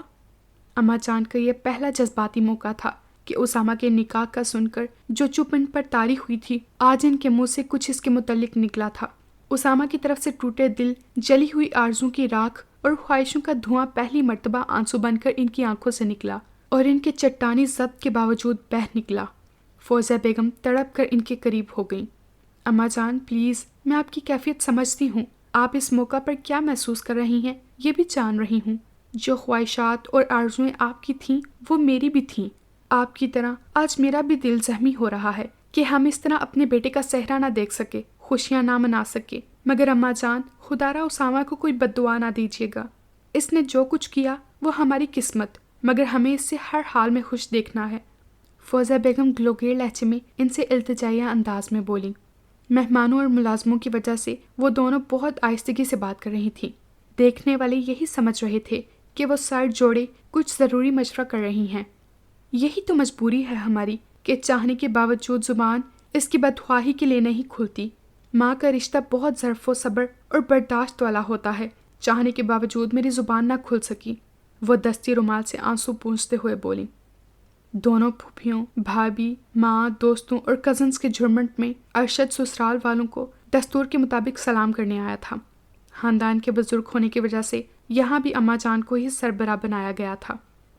اماں جان کا یہ پہلا جذباتی موقع تھا کہ اسامہ کے نکاح کا سن کر جو چپ ان پر طاری ہوئی تھی، آج ان کے منہ سے کچھ اس کے متعلق نکلا تھا۔ اسامہ کی طرف سے ٹوٹے دل، جلی ہوئی آرزوں کی راکھ اور خواہشوں کا دھواں پہلی مرتبہ آنسو بن کر ان کی آنکھوں سے نکلا اور ان کے چٹانی ضبط کے باوجود بہہ نکلا۔ فوزیہ بیگم تڑپ کر ان کے قریب ہو گئیں۔ اماں جان پلیز، میں آپ کی کیفیت سمجھتی ہوں، آپ اس موقع پر کیا محسوس کر رہی ہیں یہ بھی جان رہی ہوں۔ جو خواہشات اور آرزویں آپ کی تھیں وہ میری بھی تھیں۔ آپ کی طرح آج میرا بھی دل زخمی ہو رہا ہے کہ ہم اس طرح اپنے بیٹے کا صحرا نہ دیکھ سکے، خوشیاں نہ منا سکے، مگر اماں جان خدا را اسامہ کو کوئی بد دعا نہ دیجیے گا۔ اس نے جو کچھ کیا وہ ہماری قسمت، مگر ہمیں اس سے ہر حال میں خوش دیکھنا ہے۔ فوزیہ بیگم گلوگیر لہجے میں ان سے التجائیہ انداز میں بولیں۔ مہمانوں اور ملازموں کی وجہ سے وہ دونوں بہت آہستگی سے بات کر رہی تھیں۔ دیکھنے والے یہی سمجھ رہے تھے کہ وہ سر جوڑے کچھ ضروری مشورہ کر رہی ہیں۔ یہی تو مجبوری ہے ہماری کہ چاہنے کے باوجود زبان اس کی بدخواہی کے لیے نہیں کھلتی۔ ماں کا رشتہ بہت ظرف و صبر اور برداشت والا ہوتا ہے، چاہنے کے باوجود میری زبان نہ کھل سکی۔ وہ دستی رومال سے آنسو پونچھتے ہوئے بولیں۔ دونوں پھوپھیوں، بھابھی، ماں، دوستوں اور کزنز کے جھرمٹ میں ارشد سسرال والوں کو دستور کے مطابق سلام کرنے آیا تھا۔ خاندان کے بزرگ ہونے کی وجہ سے یہاں بھی اماں جان کو ہی سربراہ بنایا گیا تھا۔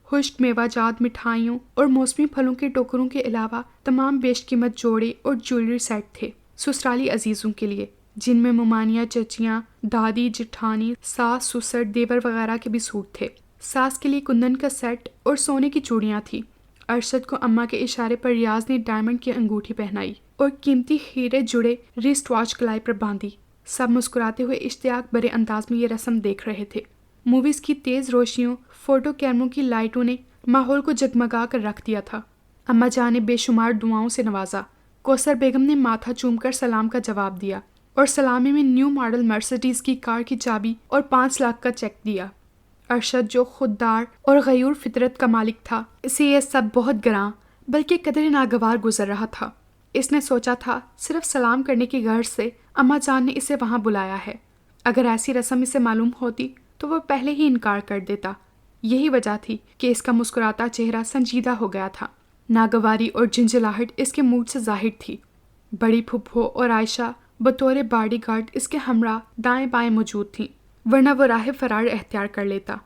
خشک میوہ جات مٹھائیوں اور موسمی پھلوں کے ٹوکروں کے علاوہ تمام بیش قیمت جوڑے اور جیولری سیٹ تھے سسرالی عزیزوں کے لیے، جن میں ممانیاں، چچیاں، دادی، جٹھانی، ساس، سسر، دیور وغیرہ کے بھی سوٹ تھے۔ ساس کے لیے کندن کا سیٹ اور سونے کی چوڑیاں تھیں۔ ارشد کو اماں کے اشارے پر ریاض نے ڈائمنڈ کی انگوٹھی پہنائی اور قیمتی ہیرے جڑے ریسٹ واچ کلائی پر باندھی۔ سب مسکراتے ہوئے اشتیاق بھرے انداز میں یہ رسم دیکھ رہے تھے۔ موویز کی تیز روشنیوں، فوٹو کیمروں کی لائٹوں نے ماحول کو جگمگا کر رکھ دیا تھا۔ اماں جان نے بے شمار دعاؤں سے نوازا۔ کوثر بیگم نے ماتھا چوم کر سلام کا جواب دیا اور سلامی میں نیو ماڈل مرسیڈیز کی کار کی چابی اور 5 لاکھ کا چیک دیا۔ ارشد جو خوددار اور غیور فطرت کا مالک تھا، اسے یہ سب بہت گراں بلکہ قدر ناگوار گزر رہا تھا۔ اس نے سوچا تھا صرف سلام کرنے کی غرض سے اماں جان نے اسے وہاں بلایا ہے۔ اگر ایسی رسم اسے معلوم ہوتی تو وہ پہلے ہی انکار کر دیتا۔ یہی وجہ تھی کہ اس کا مسکراتا چہرہ سنجیدہ ہو گیا تھا۔ ناگواری اور جھنجھلاہٹ اس کے موڈ سے ظاہر تھی۔ بڑی پھپھو اور عائشہ بطور باڈی گارڈ اس کے ہمراہ دائیں بائیں موجود تھیں، ورنہ وہ راہ فرار اختیار کر لیتا۔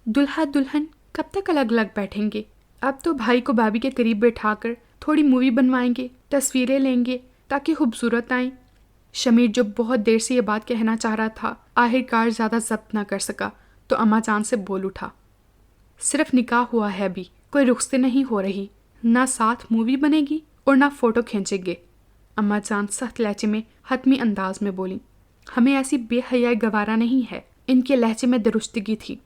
دلہا دلہن کب تک الگ الگ بیٹھیں گے؟ اب تو بھائی کو بھابھی کے قریب بٹھا کر تھوڑی مووی بنوائیں گے، تصویریں لیں گے تاکہ خوبصورت آئیں۔ شمیر جو بہت دیر سے یہ بات کہنا چاہ رہا تھا، آخر کار زیادہ ضبط نہ کر سکا تو اماں جان سے بول اٹھا۔ صرف نکاح ہوا ہے ابھی، کوئی رخصتی نہیں ہو رہی، نہ ساتھ مووی بنے گی اور نہ فوٹو کھینچیں گے۔ اماں جان سخت لہجے میں حتمی انداز میں بولیں۔ ہمیں ایسی بے حیائی گوارا نہیں ہے۔ ان کے لہجے میں درستگی تھی۔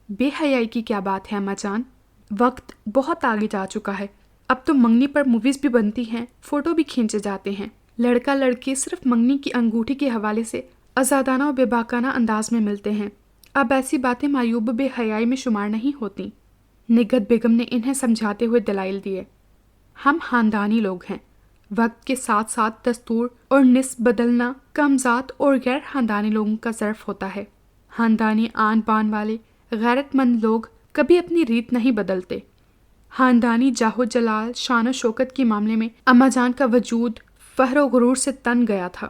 بے حیائی کی کیا بات ہے اماں جان؟ وقت بہت آگے جا چکا ہے، اب تو منگنی پر موویز بھی بنتی ہیں، فوٹو بھی کھینچے جاتے ہیں۔ لڑکا لڑکی صرف منگنی کی انگوٹھی کے حوالے سے آزادانہ و بے باکانہ انداز میں ملتے ہیں۔ اب ایسی باتیں معیوب بے حیائی میں شمار نہیں ہوتی۔ نگہت بیگم نے انہیں سمجھاتے ہوئے دلائل دیے۔ ہم خاندانی لوگ ہیں، وقت کے ساتھ ساتھ دستور اور نسب بدلنا کم ذات اور غیر خاندانی لوگوں کا ظرف ہوتا ہے۔ خاندانی آن بان والے غیرت مند لوگ کبھی اپنی ریت نہیں بدلتے۔ خاندانی جاہ و جلال، شان و شوکت کے معاملے میں اماں جان کا وجود فخر و غرور سے تن گیا تھا۔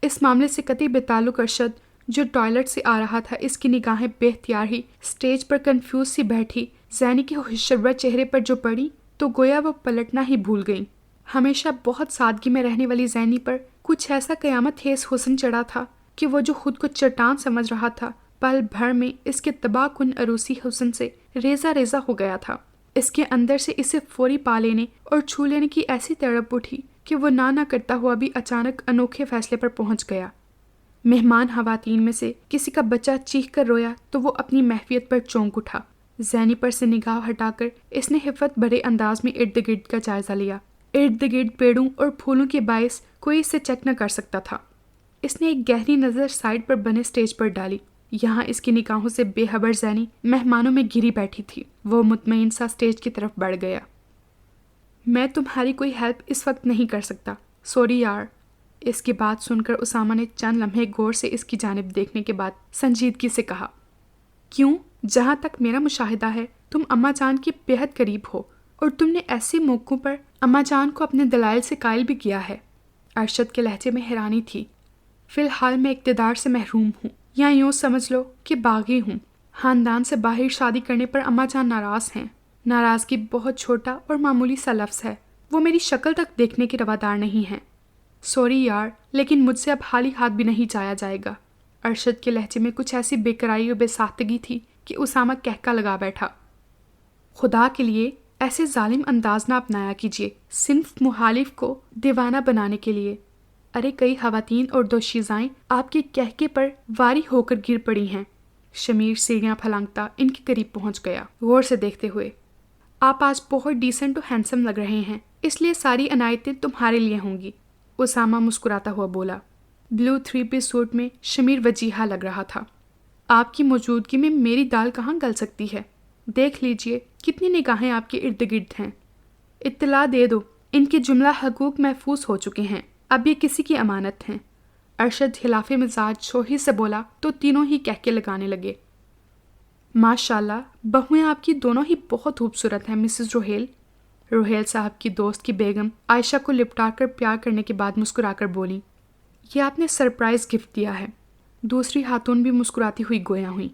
اس معاملے سے قطعی بے تعلق ارشد جو ٹوائلٹ سے آ رہا تھا، اس کی نگاہیں بے اختیار ہی سٹیج پر کنفیوز سی بیٹھی زینی کے خوشبرو چہرے پر جو پڑی تو گویا وہ پلٹنا ہی بھول گئیں۔ ہمیشہ بہت سادگی میں رہنے والی زینی پر کچھ ایسا قیامت خیز حسن چڑھا تھا کہ وہ جو خود کو چٹان سمجھ رہا تھا، پل بھر میں اس کے تباہ کن عروسی حسن سے ریزہ ریزہ ہو گیا تھا۔ اس کے اندر سے اسے فوری پا لینے اور چھو لینے کی ایسی تڑپ اٹھی کہ وہ نہ کرتا ہوا بھی اچانک انوکھے فیصلے پر پہنچ گیا۔ مہمان خواتین میں سے کسی کا بچہ چیخ کر رویا تو وہ اپنی محفیت پر چونک اٹھا۔ زینی پر سے نگاہ ہٹا کر اس نے حفت بھرے انداز میں ارد گرد کا جائزہ لیا۔ ارد گرد پیڑوں اور پھولوں کے باعث کوئی اسے چیک نہ کر سکتا تھا۔ اس نے ایک گہری نظر سائڈ پر بنے سٹیج پر ڈالی۔ یہاں اس کی نگاہوں سے بے خبر زینی مہمانوں میں گھری بیٹھی تھی۔ وہ مطمئن سا سٹیج کی طرف بڑھ گیا۔ میں تمہاری کوئی ہیلپ اس وقت نہیں کر سکتا، سوری یار۔ اس کی بات سن کر اسامہ نے چند لمحے غور سے اس کی جانب دیکھنے کے بعد سنجیدگی سے کہا، کیوں؟ جہاں تک میرا مشاہدہ ہے تم اماں جان کے بے حد قریب ہو، اور تم نے ایسے موقعوں پر اماں جان کو اپنے دلائل سے قائل بھی کیا ہے۔ ارشد کے لہجے میں حیرانی تھی۔ فی الحال میں اقتدار سے محروم ہوں، یا یوں سمجھ لو کہ باغی ہوں۔ خاندان سے باہر شادی کرنے پر اماں جان ناراض ہیں۔ ناراضگی بہت چھوٹا اور معمولی سا لفظ ہے، وہ میری شکل تک دیکھنے کے روادار نہیں ہیں۔ سوری یار، لیکن مجھ سے اب خالی ہاتھ بھی نہیں جایا جائے گا۔ ارشد کے لہجے میں کچھ ایسی بے قراری اور بے ساختگی تھی کہ اسامہ کہکا لگا بیٹھا۔ خدا کے لیے ایسے ظالم انداز نہ اپنایا کیجیے صنف مخالف کو دیوانہ بنانے کے لیے۔ ارے کئی خواتین اور دوشیزائیں آپ کے کہکے پر واری ہو کر گر پڑی ہیں۔ شمیر سیڑھیاں پھلانگتا ان کے قریب پہنچ گیا، غور سے دیکھتے ہوئے۔ آپ آج بہت ڈیسنٹ و ہینڈسم لگ رہے ہیں، اس لیے ساری عنایتیں تمہارے لیے ہوں گی، اسامہ مسکراتا ہوا بولا۔ بلو 3 پیس سوٹ میں شمیر وجیحہ لگ رہا تھا۔ آپ کی موجودگی میں میری دال کہاں گل سکتی ہے؟ دیکھ لیجئے کتنی نگاہیں آپ کے ارد گرد ہیں۔ اطلاع دے دو، ان کے جملہ حقوق محفوظ ہو چکے ہیں، اب یہ کسی کی امانت ہیں۔ ارشد خلاف مزاج شوہی سے بولا تو تینوں ہی کہکے لگانے لگے۔ ماشاءاللہ، بہویں آپ کی دونوں ہی بہت خوبصورت ہیں مسز روہیل۔ روہیل صاحب کی دوست کی بیگم عائشہ کو لپٹا کر پیار کرنے کے بعد مسکرا کر بولی، یہ آپ نے سرپرائز گفٹ دیا ہے۔ دوسری خاتون بھی مسکراتی ہوئی گویا ہوئی۔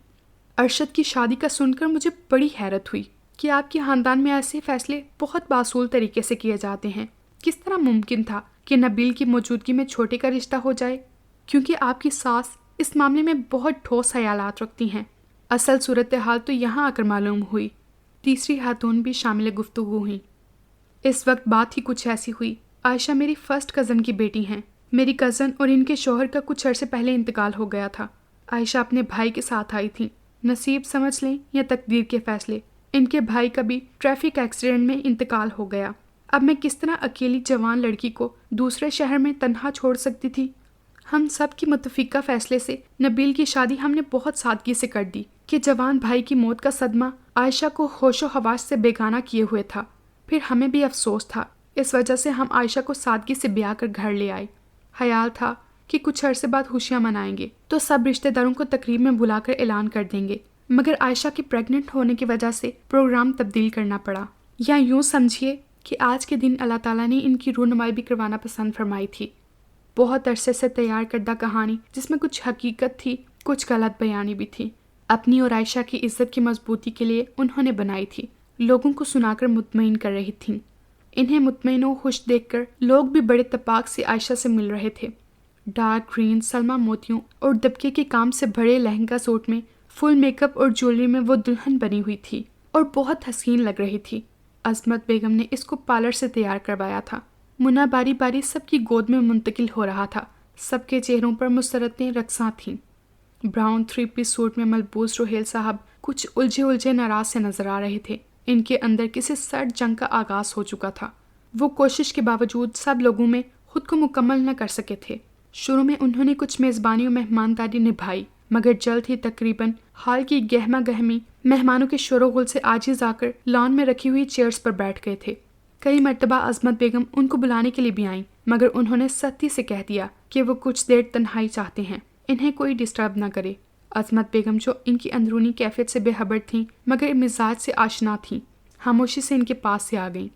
ارشد کی شادی کا سن کر مجھے بڑی حیرت ہوئی کہ آپ کے خاندان میں ایسے فیصلے بہت باصول طریقے سے کیے جاتے ہیں۔ کس طرح ممکن تھا کہ نبیل کی موجودگی میں چھوٹے کا رشتہ ہو جائے؟ کیونکہ آپ کی ساس اس معاملے میں بہت ٹھوس خیالات رکھتی ہیں۔ اصل صورتحال تو یہاں آ کر معلوم ہوئی۔ تیسری خاتون بھی شامل گفتگو ہوئی۔ اس وقت بات ہی کچھ ایسی ہوئی، عائشہ میری فرسٹ کزن کی بیٹی ہیں۔ میری کزن اور ان کے شوہر کا کچھ عرصے پہلے انتقال ہو گیا تھا۔ عائشہ اپنے بھائی کے ساتھ آئی تھی، نصیب سمجھ لیں یا تقدیر کے فیصلے۔ ان کے بھائی کا بھی ٹریفک ایکسیڈنٹ میں انتقال ہو گیا۔ اب میں کس طرح اکیلی جوان لڑکی کو دوسرے شہر میں تنہا چھوڑ سکتی تھی؟ ہم سب کی متفقہ فیصلے سے نبیل کی شادی ہم نے بہت سادگی سے کر دی کہ جوان بھائی کی موت کا صدمہ عائشہ کو ہوش و حواس سے بیگانہ کیے ہوئے تھا۔ پھر ہمیں بھی افسوس تھا، اس وجہ سے ہم عائشہ کو سادگی سے بیاہ کر گھر لے آئے۔ خیال تھا کہ کچھ عرصے بعد خوشیاں منائیں گے تو سب رشتہ داروں کو تقریب میں بلا کر اعلان کر دیں گے، مگر عائشہ کے پریگننٹ ہونے کی وجہ سے پروگرام تبدیل کرنا پڑا۔ یا یوں سمجھیے کہ آج کے دن اللہ تعالیٰ نے ان کی رونمائی بھی کروانا پسند فرمائی تھی۔ بہت عرصے سے تیار کردہ کہانی جس میں کچھ حقیقت تھی، کچھ غلط بیانی بھی تھی، اپنی اور عائشہ کی عزت کی مضبوطی کے لیے انہوں نے بنائی تھی، لوگوں کو سنا کر مطمئن کر رہی تھیں۔ انہیں مطمئن و خوش دیکھ کر لوگ بھی بڑے اتفاق سے عائشہ سے مل رہے تھے۔ ڈارک گرین سلما موتیوں اور دبکے کے کام سے بھرے لہنگا سوٹ میں فل میک اپ اور جویلری میں وہ دلہن بنی ہوئی تھی اور بہت حسین لگ رہی تھی۔ عظمت بیگم نے اس کو پارلر سے تیار کروایا تھا۔ منا باری باری سب کی گود میں منتقل ہو رہا تھا، سب کے چہروں پر مسرتیں رقصاں تھیں۔ براؤن 3 پیس سوٹ میں ملبوس روہیل صاحب کچھ الجھے ناراض سے نظر آ رہے تھے۔ ان کے اندر کسی سرد جنگ کا آغاز ہو چکا تھا۔ وہ کوشش کے باوجود سب لوگوں میں خود کو مکمل نہ کر سکے تھے۔ شروع میں انہوں نے کچھ میزبانی و مہمانداری نبھائی، مگر جلد ہی تقریباً ہال کی گہما گہمی مہمانوں کے شور و غل سے عاجز آ کر لان میں رکھی ہوئی چیئرز پر بیٹھ گئے تھے۔ کئی مرتبہ عظمت بیگم ان کو بلانے کے لیے بھی آئیں، مگر انہوں نے سختی سے کہہ دیا کہ وہ کچھ دیر تنہائی چاہتے ہیں، انہیں کوئی ڈسٹرب نہ کرے۔ عظمت بیگم جو ان کی اندرونی کیفیت سے بے خبر تھیں مگر مزاج سے آشنا تھیں، خاموشی سے ان کے پاس سے آ گئیں۔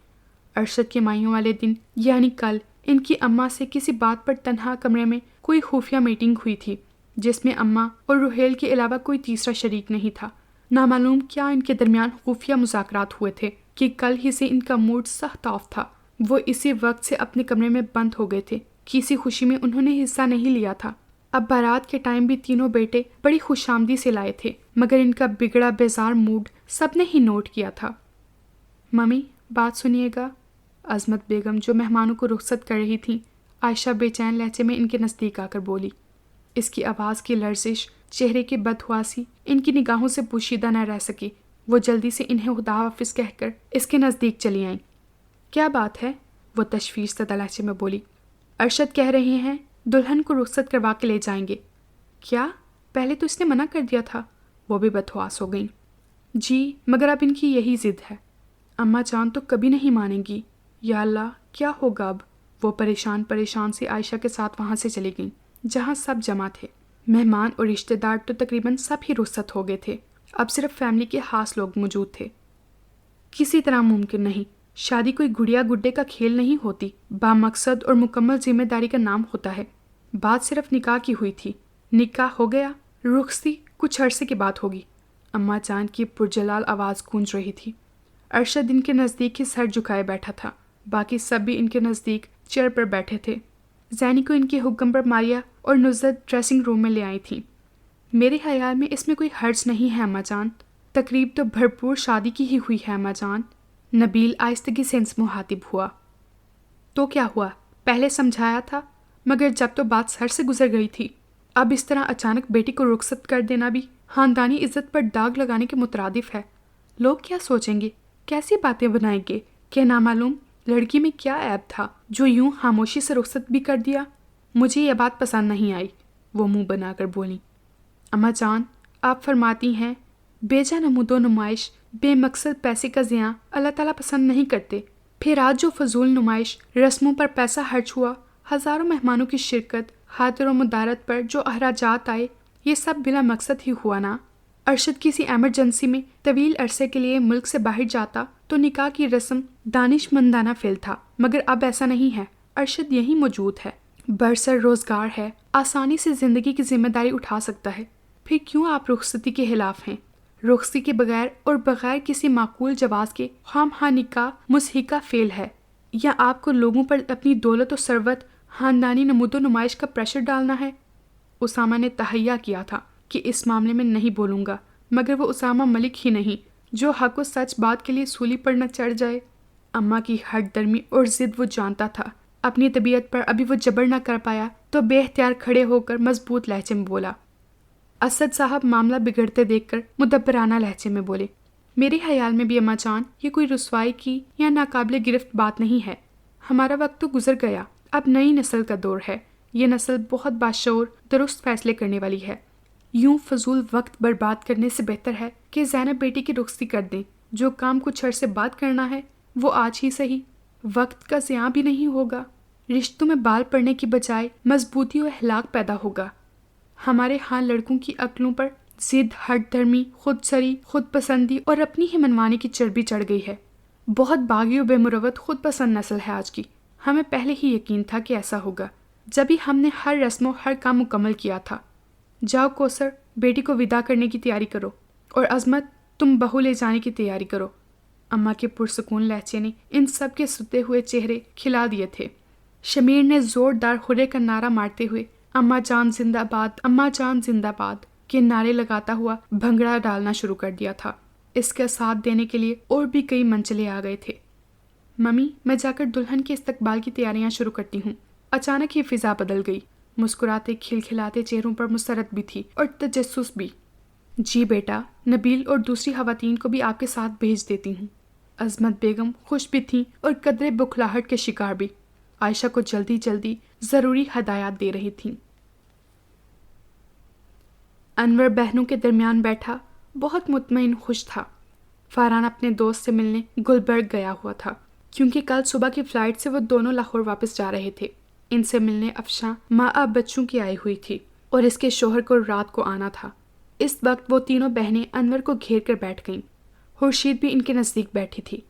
ارشد کے مائیوں والے دن یعنی کل ان کی اماں سے کسی بات پر تنہا کمرے میں کوئی خفیہ میٹنگ ہوئی تھی، جس میں اماں اور روہیل کے علاوہ کوئی تیسرا شریک نہیں تھا۔ نامعلوم کیا ان کے درمیان خفیہ مذاکرات ہوئے تھے کہ کل ہی سے ان کا موڈ سخت آف تھا۔ وہ اسی وقت سے اپنے کمرے میں بند ہو گئے تھے۔ کسی خوشی میں انہوں نے حصہ نہیں لیا تھا۔ اب بارات کے ٹائم بھی تینوں بیٹے بڑی خوش آمدی سے لائے تھے، مگر ان کا بگڑا بیزار موڈ سب نے ہی نوٹ کیا تھا۔ ممی بات سنیے گا، عظمت بیگم جو مہمانوں کو رخصت کر رہی تھیں، عائشہ بے چین لہجے میں ان کے نزدیک آ کر بولی۔ اس کی آواز کی لرزش، چہرے کی بدحواسی ان کی نگاہوں سے پوشیدہ نہ رہ سکی۔ وہ جلدی سے انہیں خدا حافظ کہہ کر اس کے نزدیک چلی آئیں۔ کیا بات ہے؟ وہ تشویش زدہ لہجے میں بولی۔ ارشد کہہ رہے ہیں دلہن کو رخصت کروا کے لے جائیں گے۔ کیا؟ پہلے تو اس نے منع کر دیا تھا۔ وہ بھی بدحواس ہو گئیں۔ جی مگر اب ان کی یہی ضد ہے۔ اماں جان تو کبھی نہیں مانیں گی۔ یا اللہ کیا ہوگا اب؟ وہ پریشان سے عائشہ کے ساتھ وہاں سے چلی گئیں جہاں سب جمع تھے۔ مہمان اور رشتہ دار تو تقریباً سب ہی رخصت ہو گئے تھے، اب صرف فیملی کے خاص لوگ موجود تھے۔ کسی طرح ممکن نہیں، شادی کوئی گڑیا گڈے کا کھیل نہیں ہوتی، بامقصد اور مکمل ذمہ داری کا نام ہوتا ہے۔ بات صرف نکاح کی ہوئی تھی، نکاح ہو گیا، رخصتی کچھ عرصے کے بعد ہوگی۔ اماں جان کی پرجلال آواز گونج رہی تھی۔ ارشد ان کے نزدیک ہی سر جھکائے بیٹھا تھا، باقی سب بھی ان کے نزدیک چیئر پر بیٹھے تھے۔ زینی کو ان کے حکم پر ماریا اور نزت ڈریسنگ روم میں لے آئی تھیں۔ میرے خیال میں اس میں کوئی حرج نہیں ہے اماں جان، تقریب تو بھرپور شادی کی ہی ہوئی ہے اماں جان۔ نبیل آہستگی سے ان سے مخاطب ہوا۔ تو کیا ہوا؟ پہلے سمجھایا تھا، مگر جب تو بات سر سے گزر گئی تھی۔ اب اس طرح اچانک بیٹی کو رخصت کر دینا بھی خاندانی عزت پر داغ لگانے کے مترادف ہے۔ لوگ کیا سوچیں گے، کیسی باتیں بنائیں گے کہ نامعلوم لڑکی میں کیا عیب تھا جو یوں خاموشی سے رخصت بھی کر دیا۔ مجھے یہ بات پسند نہیں آئی، وہ منہ بنا کر بولیں۔ اماں جان، آپ فرماتی ہیں بے جا نمود و نمائش، بے مقصد پیسے کا زیاں اللہ تعالیٰ پسند نہیں کرتے۔ پھر آج جو فضول نمائش، رسموں پر پیسہ خرچ ہوا، ہزاروں مہمانوں کی شرکت، خاطر و مدارت پر جو اخراجات آئے، یہ سب بلا مقصد ہی ہوا نا۔ ارشد کسی ایمرجنسی میں طویل عرصے کے لیے ملک سے باہر جاتا تو نکاح کی رسم دانش مندانہ فعل تھا، مگر اب ایسا نہیں ہے۔ ارشد یہیں موجود ہے، برسر روزگار ہے، آسانی سے زندگی کی ذمہ داری اٹھا سکتا ہے۔ پھر کیوں آپ رخصتی کے خلاف ہیں؟ رخصتی کے بغیر اور بغیر کسی معقول جواز کے خام خواہ نکاح مضحکہ فعل ہے، یا آپ کو لوگوں پر اپنی دولت و ثروت، خاندانی نمود و نمائش کا پریشر ڈالنا ہے؟ اسامہ نے تہیہ کیا تھا کہ اس معاملے میں نہیں بولوں گا، مگر وہ اسامہ ملک ہی نہیں جو حق و سچ بات کے لیے سولی پر نہ چڑھ جائے۔ اماں کی ہٹ درمی اور ضد وہ جانتا تھا، اپنی طبیعت پر ابھی وہ جبر نہ کر پایا تو بے اختیار کھڑے ہو کر مضبوط لہجے میں بولا۔ اسد صاحب معاملہ بگڑتے دیکھ کر مدبرانہ لہجے میں بولے، میرے خیال میں بھی اماں جان یہ کوئی رسوائی کی یا ناقابل گرفت بات نہیں ہے۔ ہمارا وقت تو گزر گیا، اب نئی نسل کا دور ہے۔ یہ نسل بہت باشعور، درست فیصلے کرنے والی ہے۔ یوں فضول وقت برباد کرنے سے بہتر ہے کہ زینب بیٹی کی رخصتی کر دیں۔ جو کام کچھ عرصے بعد کرنا ہے وہ آج ہی صحیح، وقت کا ضیاع بھی نہیں ہوگا۔ رشتوں میں بال پڑنے کی بجائے مضبوطی و اخلاق پیدا ہوگا۔ ہمارے ہاں لڑکوں کی عقلوں پر ضد، ہٹ دھرمی، خود سری، خود پسندی اور اپنی ہی منمانی کی چربی چڑھ گئی ہے۔ بہت باغی و بے مروت خود پسند نسل ہے آج کی۔ ہمیں پہلے ہی یقین تھا کہ ایسا ہوگا، جبھی ہم نے ہر رسم و ہر کام مکمل کیا تھا۔ جاؤ کوثر، بیٹی کو ودا کرنے کی تیاری کرو، اور عظمت تم بہو لے جانے کی تیاری کرو۔ اماں کے پرسکون لہجے نے ان سب کے ستے ہوئے چہرے کھلا دیے تھے۔ شمیر نے زوردار ہرے کا نعرہ مارتے ہوئے اماں جان زندہ باد، اماں جان زندہ باد کے نعرے لگاتا ہوا بھنگڑا ڈالنا شروع کر دیا تھا۔ اس کا ساتھ دینے کے لیے اور بھی کئی منچلے آ گئے تھے۔ ممی، میں جا کر دلہن کے استقبال کی تیاریاں شروع کرتی ہوں۔ اچانک ہی فضا بدل گئی، مسکراتے کھلکھلاتے چہروں پر مسرت بھی تھی اور تجسس بھی۔ جی بیٹا، نبیل اور دوسری خواتین کو بھی آپ کے ساتھ بھیج دیتی ہوں۔ عظمت بیگم خوش بھی تھیں اور قدرے بکھلاہٹ کے شکار بھی، عائشہ کو جلدی جلدی ضروری ہدایات دے رہی تھیں۔ انور بہنوں کے درمیان بیٹھا بہت مطمئن خوش تھا۔ فاران اپنے دوست سے ملنے گلبرگ گیا ہوا تھا، کیونکہ کل صبح کی فلائٹ سے وہ دونوں لاہور واپس جا رہے تھے۔ ان سے ملنے افشاں ماں اب بچوں کی آئی ہوئی تھی اور اس کے شوہر کو رات کو آنا تھا۔ اس وقت وہ تینوں بہنیں انور کو گھیر کر بیٹھ گئیں۔ خورشید بھی ان کے نزدیک بیٹھی تھی۔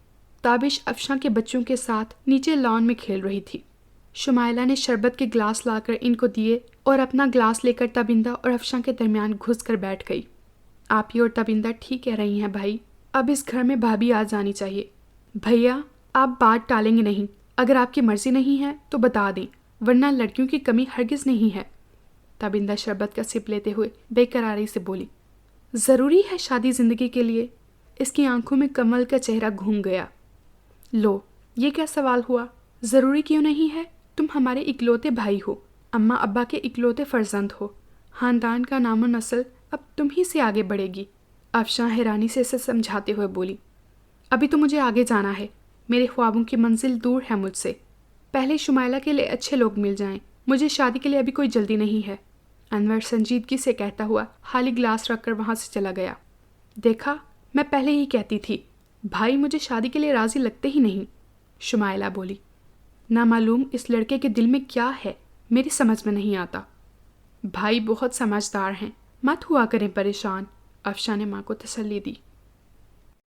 تابش افشاں کے بچوں کے ساتھ نیچے لان میں کھیل رہی تھی۔ شمائلہ نے شربت کے گلاس لا کر ان کو دیے اور اپنا گلاس لے کر تبندہ اور افشاں کے درمیان گھس کر بیٹھ گئی۔ آپ ہی اور تبندہ ٹھیک کہہ رہی ہیں بھائی، اب اس گھر میں بھابھی آ جانی چاہیے۔ بھیا، آپ بات ٹالیں گے نہیں، اگر آپ کی مرضی نہیں ہے تو بتا دیں، ورنہ لڑکیوں کی کمی ہرگز نہیں ہے۔ تبندہ شربت کا سپ لیتے ہوئے بے قراری سے بولی۔ ضروری ہے شادی زندگی کے لیے؟ اس کی آنکھوں میں کمل کا چہرہ گھوم گیا۔ لو، یہ کیا سوال ہوا؟ ضروری کیوں نہیں ہے؟ تم ہمارے اکلوتے بھائی ہو، اماں ابا کے اکلوتے فرزند ہو، خاندان کا نام و نسل اب تم ہی سے آگے بڑھے گی۔ افشاں حیرانی سے اسے سمجھاتے ہوئے بولی۔ ابھی تو مجھے آگے جانا ہے، میرے خوابوں کی منزل دور ہے مجھ سے۔ پہلے شمائلہ کے لیے اچھے لوگ مل جائیں، مجھے شادی کے لیے ابھی کوئی جلدی نہیں ہے۔ انور سنجیدگی سے کہتا ہوا خالی گلاس رکھ کر وہاں سے چلا گیا۔ دیکھا، میں پہلے ہی کہتی تھی، بھائی مجھے شادی کے لیے راضی لگتے ہی نہیں، شمائلہ بولی۔ نامعلوم اس لڑکے کے دل میں کیا ہے، میری سمجھ میں نہیں آتا۔ بھائی بہت سمجھدار ہیں، مت ہوا کریں پریشان، افشاں نے ماں کو تسلی دی۔